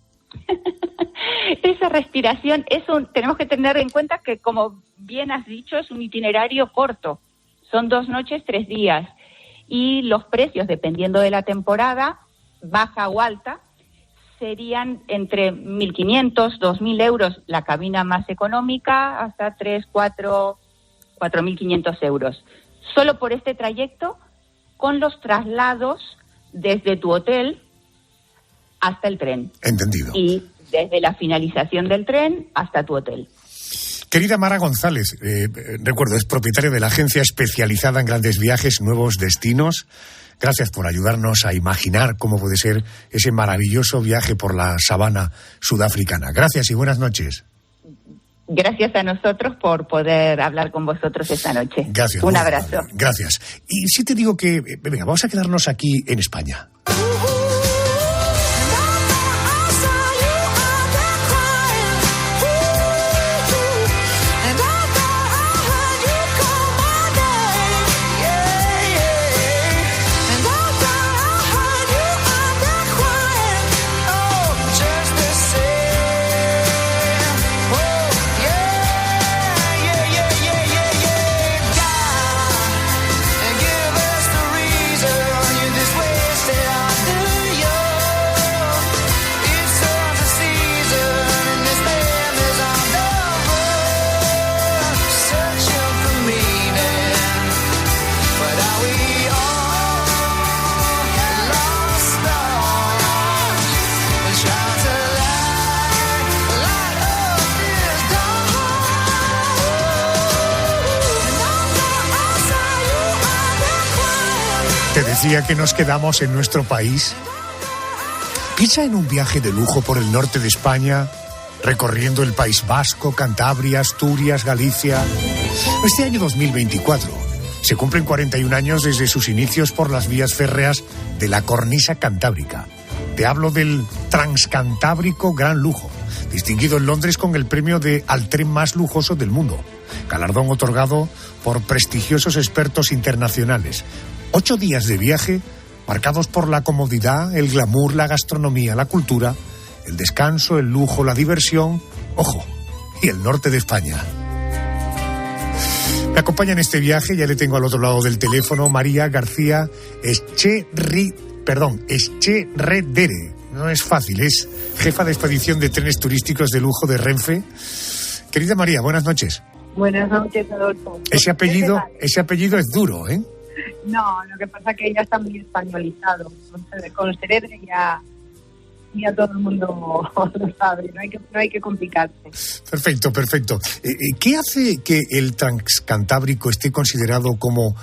Esa respiración tenemos que tener en cuenta que, como bien has dicho, es un itinerario corto. Son 2 noches, 3 días. Y los precios, dependiendo de la temporada, baja o alta, serían entre 1.500, 2.000 euros la cabina más económica, hasta 4.500 euros. Solo por este trayecto, con los traslados desde tu hotel hasta el tren. Entendido. Y desde la finalización del tren hasta tu hotel. Querida Mara González, recuerdo, es propietaria de la agencia especializada en grandes viajes, Nuevos Destinos. Gracias por ayudarnos a imaginar cómo puede ser ese maravilloso viaje por la sabana sudafricana. Gracias y buenas noches. Gracias a nosotros por poder hablar con vosotros esta noche. Gracias. Un abrazo. Gracias. Y sí te digo que, venga, vamos a quedarnos aquí en España. Te decía que nos quedamos en nuestro país. Piensa en un viaje de lujo por el norte de España, recorriendo el País Vasco, Cantabria, Asturias, Galicia. Este año 2024 se cumplen 41 años desde sus inicios por las vías férreas de la cornisa cantábrica. Te hablo del Transcantábrico Gran Lujo, distinguido en Londres con el premio al tren más lujoso del mundo, galardón otorgado por prestigiosos expertos internacionales. 8 días de viaje marcados por la comodidad, el glamour, la gastronomía, la cultura, el descanso, el lujo, la diversión, ojo, y el norte de España. Me acompaña en este viaje, ya le tengo al otro lado del teléfono, María García Echeredere. No es fácil, es jefa de expedición de trenes turísticos de lujo de Renfe. Querida María, buenas noches. Buenas noches, Adolfo. Ese apellido es duro, ¿eh? No, lo que pasa es que ya está muy españolizado. Con Ceredre ya todo el mundo lo sabe, no hay que complicarse. Perfecto. ¿Qué hace que el Transcantábrico esté considerado como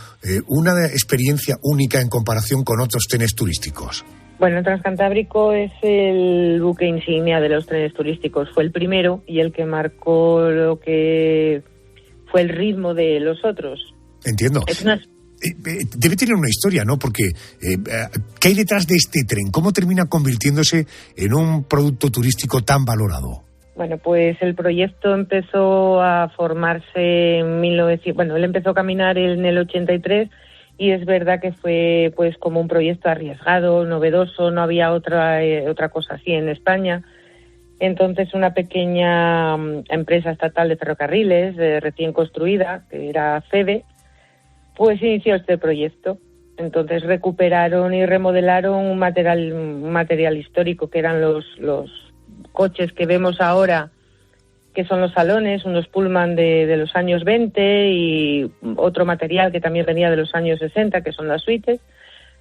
una experiencia única en comparación con otros trenes turísticos? Bueno, el Transcantábrico es el buque insignia de los trenes turísticos. Fue el primero y el que marcó lo que fue el ritmo de los otros. Entiendo. Debe tener una historia, ¿no? Porque ¿qué hay detrás de este tren? ¿Cómo termina convirtiéndose en un producto turístico tan valorado? Bueno, pues el proyecto empezó a formarse en él empezó a caminar en el 83 y es verdad que fue pues como un proyecto arriesgado, novedoso, no había otra cosa así en España. Entonces una pequeña empresa estatal de ferrocarriles recién construida, que era FEDE, pues inició este proyecto. Entonces recuperaron y remodelaron un material histórico que eran los coches que vemos ahora, que son los salones, unos Pullman de los años 20 y otro material que también venía de los años 60, que son las suites.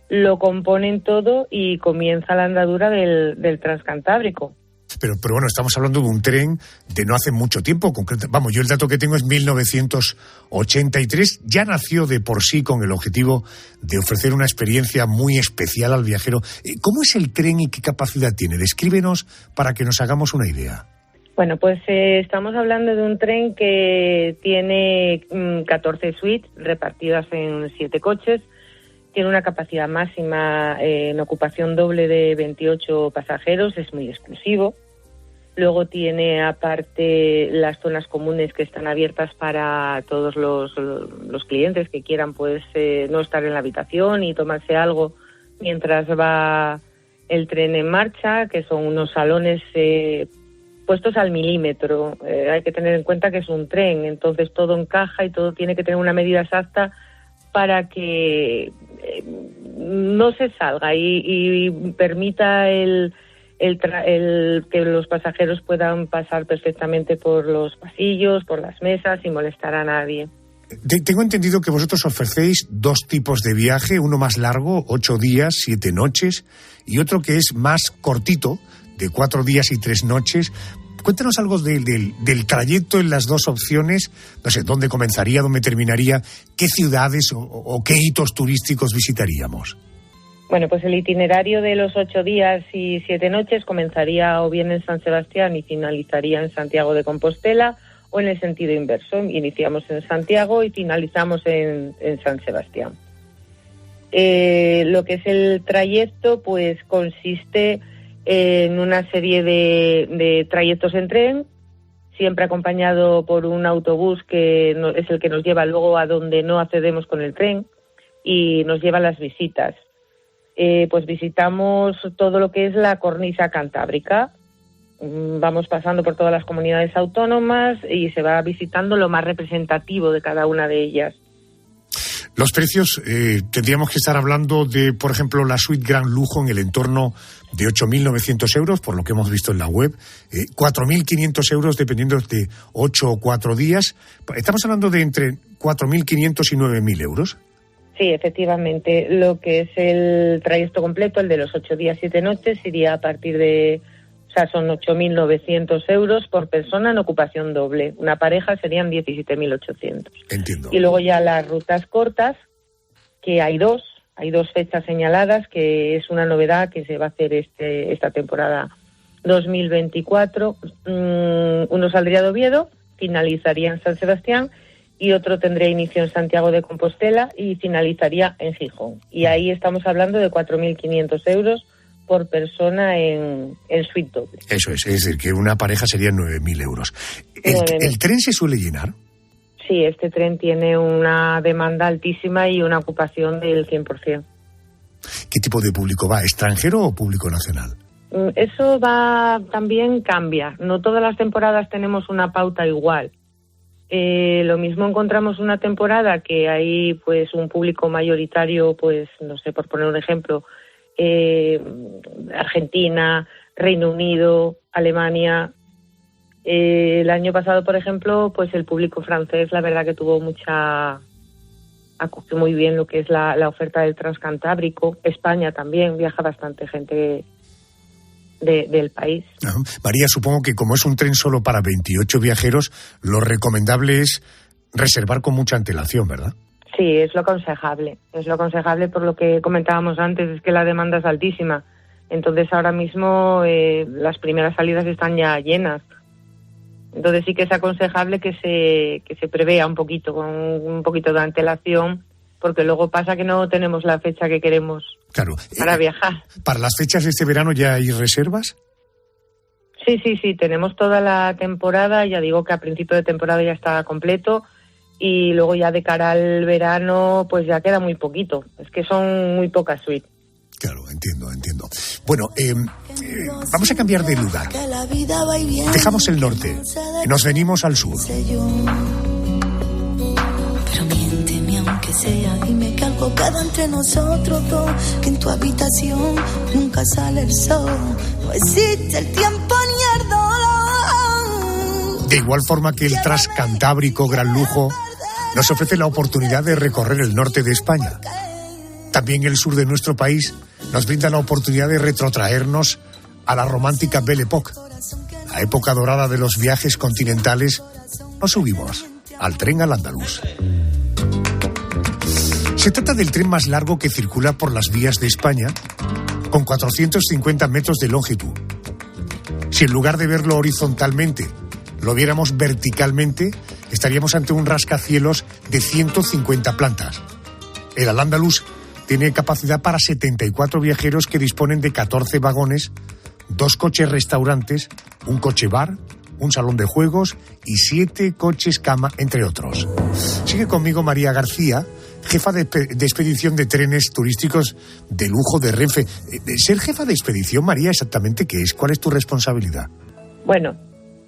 Lo componen todo y comienza la andadura del Transcantábrico. Pero bueno, estamos hablando de un tren de no hace mucho tiempo. Vamos, yo el dato que tengo es 1983. Ya nació de por sí con el objetivo de ofrecer una experiencia muy especial al viajero. ¿Cómo es el tren y qué capacidad tiene? Descríbenos para que nos hagamos una idea. Bueno, pues estamos hablando de un tren que tiene 14 suites repartidas en 7 coches. Tiene una capacidad máxima en ocupación doble de 28 pasajeros, es muy exclusivo. Luego tiene aparte las zonas comunes que están abiertas para todos los clientes que quieran pues no estar en la habitación y tomarse algo mientras va el tren en marcha, que son unos salones puestos al milímetro. Hay que tener en cuenta que es un tren, entonces todo encaja y todo tiene que tener una medida exacta para que no se salga y permita que los pasajeros puedan pasar perfectamente por los pasillos, por las mesas, sin molestar a nadie. Tengo entendido que vosotros ofrecéis 2 tipos de viaje, uno más largo, 8 días, 7 noches, y otro que es más cortito, de 4 días y 3 noches. Cuéntanos algo del trayecto en las 2 opciones, no sé, dónde comenzaría, dónde terminaría, qué ciudades o qué hitos turísticos visitaríamos. Bueno, pues el itinerario de los 8 días y 7 noches comenzaría o bien en San Sebastián y finalizaría en Santiago de Compostela, o en el sentido inverso, iniciamos en Santiago y finalizamos en San Sebastián. Lo que es el trayecto, pues consiste en una serie de trayectos en tren, siempre acompañado por un autobús que es el que nos lleva luego a donde no accedemos con el tren y nos lleva a las visitas. Pues visitamos todo lo que es la cornisa cantábrica. Vamos pasando por todas las comunidades autónomas y se va visitando lo más representativo de cada una de ellas. Los precios, tendríamos que estar hablando de, por ejemplo, la suite Gran Lujo en el entorno de 8.900 euros, por lo que hemos visto en la web, 4.500 euros dependiendo de 8 o 4 días. Estamos hablando de entre 4.500 y 9.000 euros. Sí, efectivamente. Lo que es el trayecto completo, el de los 8 días, 7 noches, iría a partir de... O sea, son 8.900 euros por persona en ocupación doble. Una pareja serían 17.800. Entiendo. Y luego ya las rutas cortas, que hay dos fechas señaladas, que es una novedad que se va a hacer esta temporada 2024. Uno saldría de Oviedo, finalizaría en San Sebastián, y otro tendría inicio en Santiago de Compostela y finalizaría en Gijón. Y ahí estamos hablando de 4.500 euros por persona en suite doble. Eso es decir, que una pareja serían 9.000 euros. ¿El tren se suele llenar? Sí, este tren tiene una demanda altísima y una ocupación del 100%. ¿Qué tipo de público va? ¿Extranjero o público nacional? Eso también cambia. No todas las temporadas tenemos una pauta igual. Lo mismo encontramos una temporada que hay pues un público mayoritario, pues no sé, por poner un ejemplo, Argentina, Reino Unido, Alemania. El año pasado, por ejemplo, pues el público francés, la verdad que tuvo acogió muy bien lo que es la oferta del Transcantábrico. España también, viaja bastante gente del país. María, supongo que como es un tren solo para 28 viajeros, lo recomendable es reservar con mucha antelación, ¿verdad? Sí, es lo aconsejable. Es lo aconsejable por lo que comentábamos antes, es que la demanda es altísima. Entonces ahora mismo las primeras salidas están ya llenas. Entonces sí que es aconsejable que se prevea un poquito, con un poquito de antelación, porque luego pasa que no tenemos la fecha que queremos para viajar. ¿Para las fechas de este verano ya hay reservas? Sí, tenemos toda la temporada, ya digo que a principio de temporada ya está completo, y luego ya de cara al verano pues ya queda muy poquito, es que son muy pocas suites. Claro, entiendo. Bueno, vamos a cambiar de lugar. Dejamos el norte y nos venimos al sur. Pero miénteme aunque sea, dime que algo queda entre nosotros dos, que en tu habitación nunca sale el sol, no existe el tiempo ni el dolor. De igual forma que el Transcantábrico Gran Lujo nos ofrece la oportunidad de recorrer el norte de España. También el sur de nuestro país nos brinda la oportunidad de retrotraernos a la romántica Belle Époque, la época dorada de los viajes continentales. Nos subimos al tren al andaluz. Se trata del tren más largo que circula por las vías de España, con 450 metros de longitud. Si en lugar de verlo horizontalmente lo viéramos verticalmente, estaríamos ante un rascacielos de 150 plantas. El Al-Ándalus tiene capacidad para 74 viajeros que disponen de 14 vagones, 2 coches restaurantes, un coche bar, un salón de juegos y 7 coches cama, entre otros. Sigue conmigo María García, jefa de expedición de trenes turísticos de lujo de Renfe. Ser jefa de expedición, María, ¿exactamente qué es? ¿Cuál es tu responsabilidad? Bueno,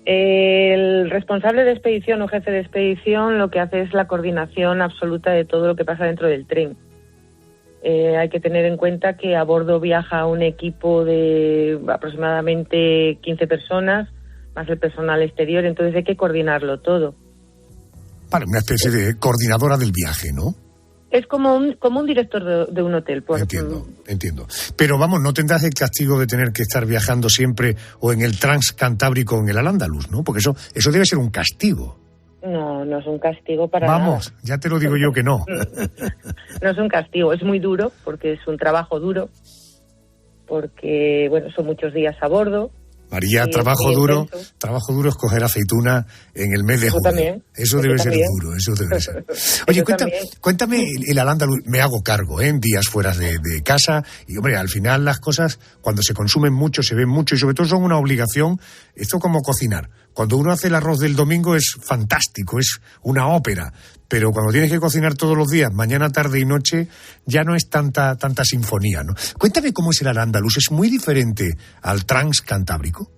el responsable de expedición o jefe de expedición lo que hace es la coordinación absoluta de todo lo que pasa dentro del tren. Hay que tener en cuenta que a bordo viaja un equipo de aproximadamente 15 personas, más el personal exterior, entonces hay que coordinarlo todo. Vale, una especie de coordinadora del viaje, ¿no? Es como un director de un hotel. Entiendo. Pero vamos, no tendrás el castigo de tener que estar viajando siempre o en el Transcantábrico o en el Al-Ándalus, ¿no? Porque eso debe ser un castigo. No es un castigo para nada. Vamos, ya te lo digo yo que no. No es un castigo, es muy duro, porque es un trabajo duro, porque, bueno, son muchos días a bordo. María, trabajo duro es coger aceituna en el mes de junio. También. Eso debe ser duro, eso debe ser. Oye, cuéntame el Al-Ándalus, me hago cargo, en días fuera de casa, y hombre, al final las cosas, cuando se consumen mucho, se ven mucho, y sobre todo son una obligación, esto como cocinar. Cuando uno hace el arroz del domingo es fantástico, es una ópera, pero cuando tienes que cocinar todos los días, mañana, tarde y noche, ya no es tanta sinfonía, ¿no? Cuéntame cómo es el Al-Ándalus, ¿es muy diferente al Transcantábrico?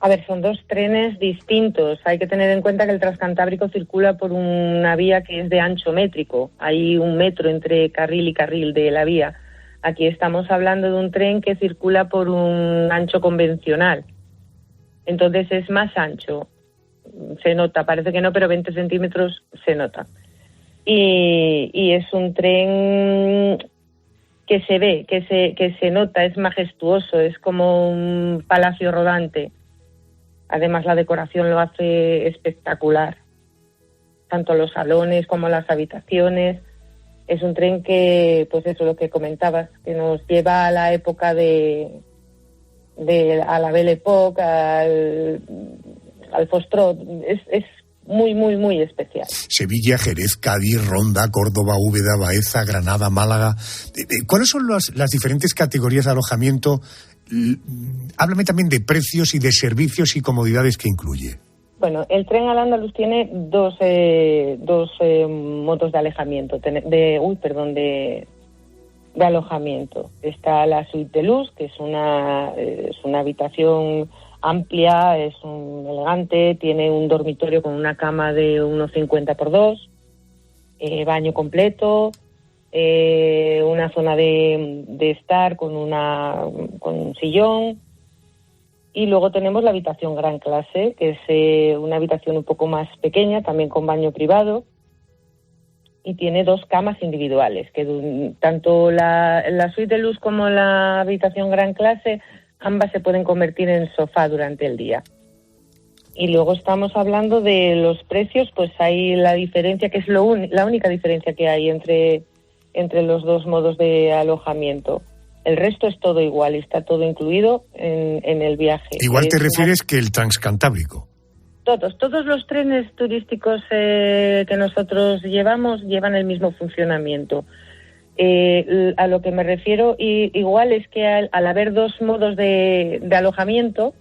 A ver, son dos trenes distintos. Hay que tener en cuenta que el Transcantábrico circula por una vía que es de ancho métrico. Hay 1 metro entre carril y carril de la vía. Aquí estamos hablando de un tren que circula por un ancho convencional. Entonces es más ancho. Se nota, parece que no, pero 20 centímetros se nota. Y es un tren que se ve, que se nota, es majestuoso, es como un palacio rodante. Además, la decoración lo hace espectacular, tanto los salones como las habitaciones. Es un tren que, pues eso, lo que comentabas, que nos lleva a la época a la Belle Époque, al Foxtrot. Es muy, muy, muy especial. Sevilla, Jerez, Cádiz, Ronda, Córdoba, Úbeda, Baeza, Granada, Málaga. ¿Cuáles son las diferentes categorías de alojamiento, Háblame también de precios y de servicios y comodidades que incluye. Bueno, el tren Al-Ándalus tiene dos modos de alojamiento, de alojamiento. Está la suite de luz, que es una habitación amplia, es elegante, tiene un dormitorio con una cama de 1,50 por 2, baño completo, una zona de estar con un sillón, y luego tenemos la habitación gran clase, que es una habitación un poco más pequeña, también con baño privado, y tiene 2 camas individuales, que tanto la suite de luz como la habitación gran clase, ambas se pueden convertir en sofá durante el día. Y luego estamos hablando de los precios, pues hay la diferencia, que es la única diferencia que hay entre los dos modos de alojamiento. El resto es todo igual, está todo incluido en el viaje. Igual te refieres que el Transcantábrico. Todos los trenes turísticos que nosotros llevan el mismo funcionamiento. A lo que me refiero igual es que al haber 2 modos de alojamiento,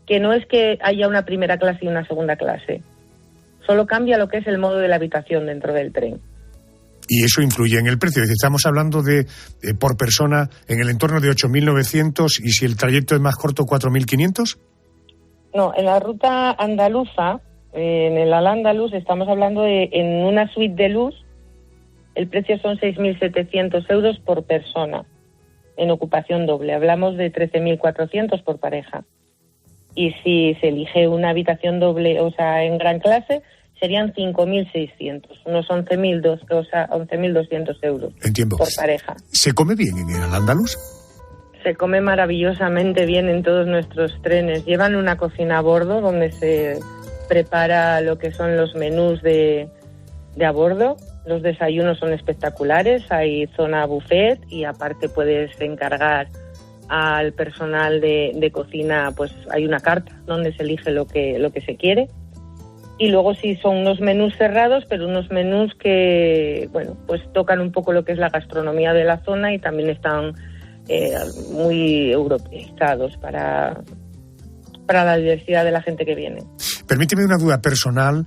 que no es que haya una primera clase y una segunda clase, solo cambia lo que es el modo de la habitación dentro del tren. Y eso influye en el precio. Estamos hablando de por persona en el entorno de 8.900, y si el trayecto es más corto, 4.500. No, en la ruta andaluza, en el Al-Ándalus, estamos hablando en una suite de luz, el precio son 6.700 euros por persona, en ocupación doble. Hablamos de 13.400 por pareja. Y si se elige una habitación doble, o sea, en gran clase, serían 5.600, unos 11.200 euros. Entiendo. Por pareja. ¿Se come bien en el Al-Ándalus? Se come maravillosamente bien en todos nuestros trenes. Llevan una cocina a bordo donde se prepara lo que son los menús de a bordo. Los desayunos son espectaculares, hay zona buffet y aparte puedes encargar al personal de cocina, pues hay una carta donde se elige lo que se quiere. Y luego sí son unos menús cerrados, pero unos menús que, bueno, pues tocan un poco lo que es la gastronomía de la zona y también están muy europeizados para la diversidad de la gente que viene. Permíteme una duda personal,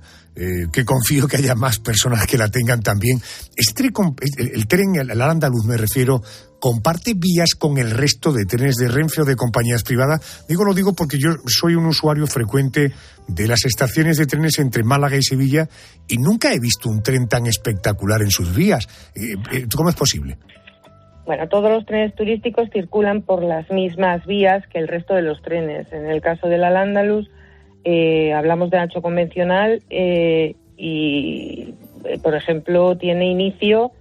que confío que haya más personas que la tengan también. El tren, el Al-Ándalus me refiero, ¿comparte vías con el resto de trenes de Renfe o de compañías privadas? Lo digo porque yo soy un usuario frecuente de las estaciones de trenes entre Málaga y Sevilla y nunca he visto un tren tan espectacular en sus vías. ¿Cómo es posible? Bueno, todos los trenes turísticos circulan por las mismas vías que el resto de los trenes. En el caso del Al-Ándalus, hablamos de ancho convencional y, por ejemplo, tiene inicio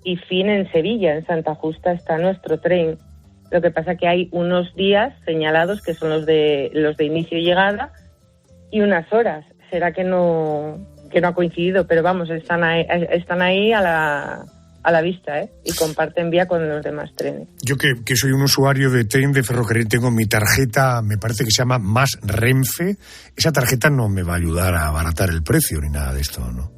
y fin en Sevilla. En Santa Justa está nuestro tren. Lo que pasa que hay unos días señalados que son los de inicio y llegada y unas horas. Será que no ha coincidido, pero vamos, están ahí a la vista, y comparten vía con los demás trenes. Yo que soy un usuario de tren de ferrocarril, tengo mi tarjeta, me parece que se llama Más Renfe. Esa tarjeta no me va a ayudar a abaratar el precio ni nada de esto, ¿no?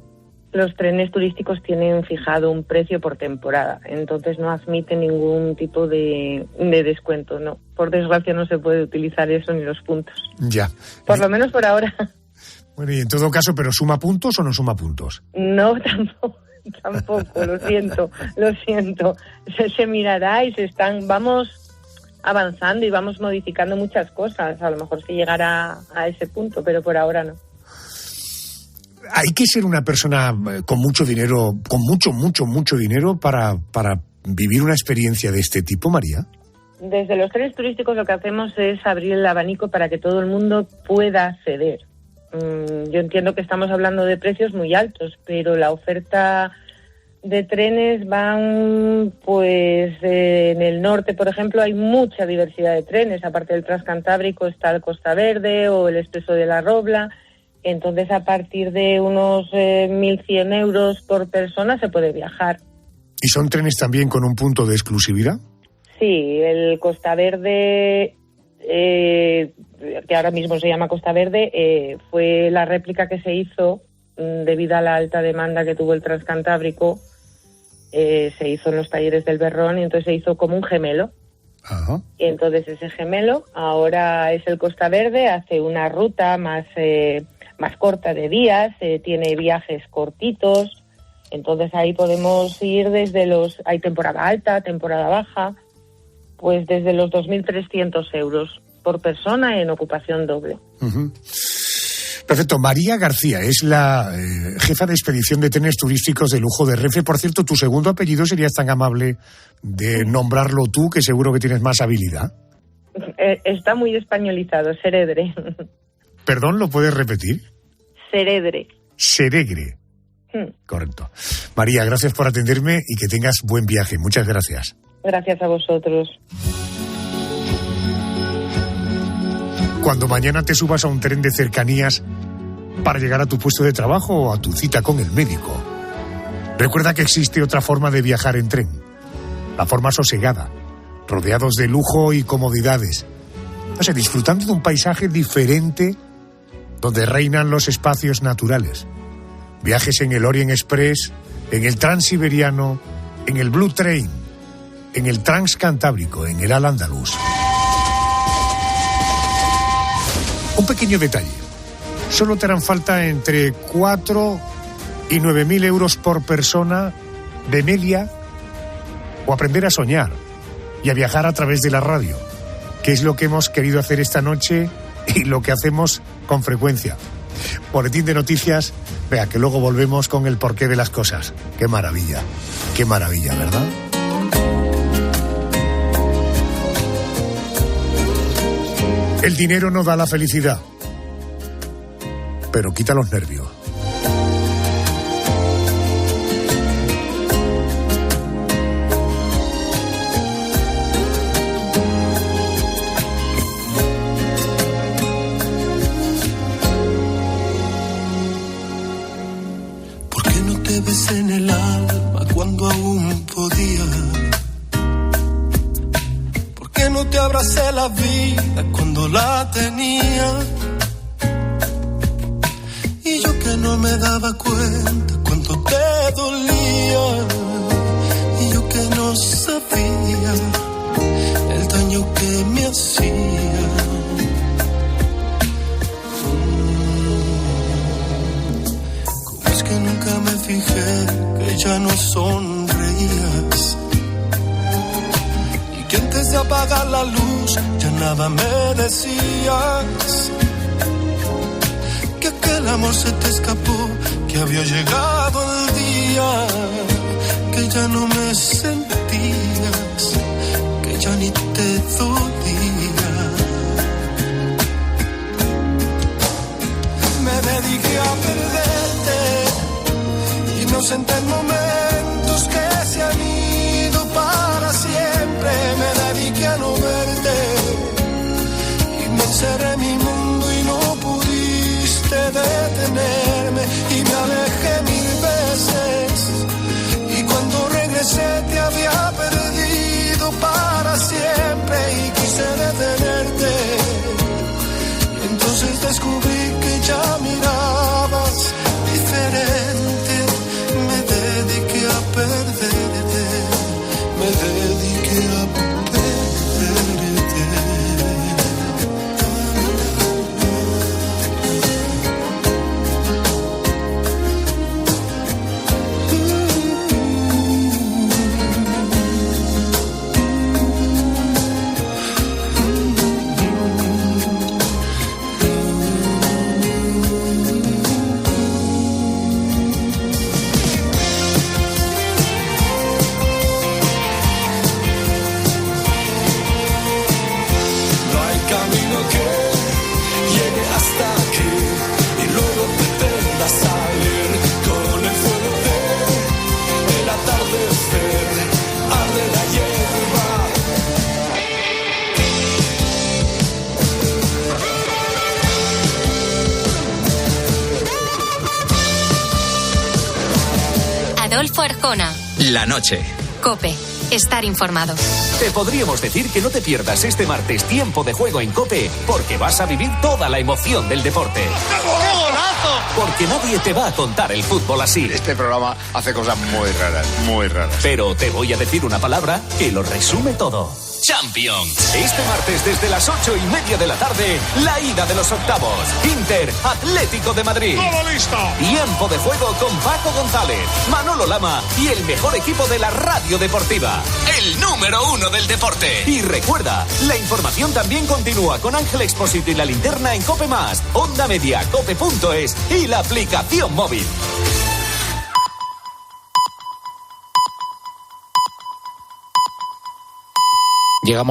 Los trenes turísticos tienen fijado un precio por temporada, entonces no admiten ningún tipo de descuento, no. Por desgracia no se puede utilizar eso ni los puntos. Ya. Por lo menos por ahora. Bueno, y en todo caso, ¿pero suma puntos o no suma puntos? No, tampoco, lo siento. Se mirará y vamos avanzando y vamos modificando muchas cosas. A lo mejor se llegará a ese punto, pero por ahora no. Hay que ser una persona con mucho dinero, con mucho dinero para vivir una experiencia de este tipo, María. Desde los trenes turísticos lo que hacemos es abrir el abanico para que todo el mundo pueda acceder. Yo entiendo que estamos hablando de precios muy altos, pero la oferta de trenes van, pues en el norte, por ejemplo, hay mucha diversidad de trenes. Aparte del Transcantábrico está el Costa Verde o el Expreso de la Robla. Entonces, a partir de unos 1.100 euros por persona se puede viajar. ¿Y son trenes también con un punto de exclusividad? Sí, el Costa Verde, que ahora mismo se llama Costa Verde, fue la réplica que se hizo debido a la alta demanda que tuvo el Transcantábrico. Se hizo en los talleres del Berrón y entonces se hizo como un gemelo. Ajá. Y entonces ese gemelo ahora es el Costa Verde, hace una ruta más corta de días, tiene viajes cortitos, entonces ahí podemos ir hay temporada alta, temporada baja, pues desde los 2.300 euros por persona en ocupación doble. Uh-huh. Perfecto. María García es la jefa de expedición de trenes turísticos de lujo de Renfe. Por cierto, tu segundo apellido, serías tan amable de nombrarlo tú, que seguro que tienes más habilidad. Está muy españolizado, Seredre. ¿Perdón, lo puedes repetir? Seredre. Seregre. Correcto. María, gracias por atenderme y que tengas buen viaje. Muchas gracias. Gracias a vosotros. Cuando mañana te subas a un tren de cercanías para llegar a tu puesto de trabajo o a tu cita con el médico, recuerda que existe otra forma de viajar en tren, la forma sosegada, rodeados de lujo y comodidades, disfrutando de un paisaje diferente donde reinan los espacios naturales. Viajes en el Orient Express, en el Transiberiano, en el Blue Train, en el Transcantábrico, en el Al-Andalus. Un pequeño detalle. Solo te harán falta entre 4 y 9.000 euros por persona de media, o aprender a soñar y a viajar a través de la radio, que es lo que hemos querido hacer esta noche y lo que hacemos con frecuencia. Boletín de noticias. Vea, que luego volvemos con el porqué de las cosas. Qué maravilla, ¿verdad? El dinero no da la felicidad, pero quita los nervios. ¿Por qué no te ves en el alma cuando aún podía? No te abracé la vida cuando la tenía, y yo que no me daba cuenta cuando te dolía, y yo que no sabía el daño que me hacía. ¿Cómo es que nunca me fijé que ya no sonreías? Que antes de apagar la luz ya nada me decías, que aquel amor se te escapó, que había llegado el día, que ya no me sentías, que ya ni te dolía. Me dediqué a perderte, inocente en momentos que se han ido para siempre. Me dediqué a no verte y me encerré en mi mundo y no pudiste detenerme, y me alejé 1000 veces, y cuando regresé te había perdido para siempre, y quise detenerte, y entonces descubrí que ya mirabas diferente. Me dediqué a perderte, me dediqué a perderte. Adolfo Arjona. La noche. COPE. Estar informado. Te podríamos decir que no te pierdas este martes tiempo de juego en COPE, porque vas a vivir toda la emoción del deporte. ¡Qué golazo! Porque nadie te va a contar el fútbol así. Este programa hace cosas muy raras, muy raras. Pero te voy a decir una palabra que lo resume todo. Champions. Este martes desde las 8:30 de la tarde, la ida de los octavos. Inter, Atlético de Madrid. ¡Todo listo! Tiempo de juego con Paco González, Manolo Lama y el mejor equipo de la radio deportiva. El número 1 del deporte. Y recuerda, la información también continúa con Ángel Expósito y la linterna en COPE+, Onda Media, cope.es y la aplicación móvil. Llegamos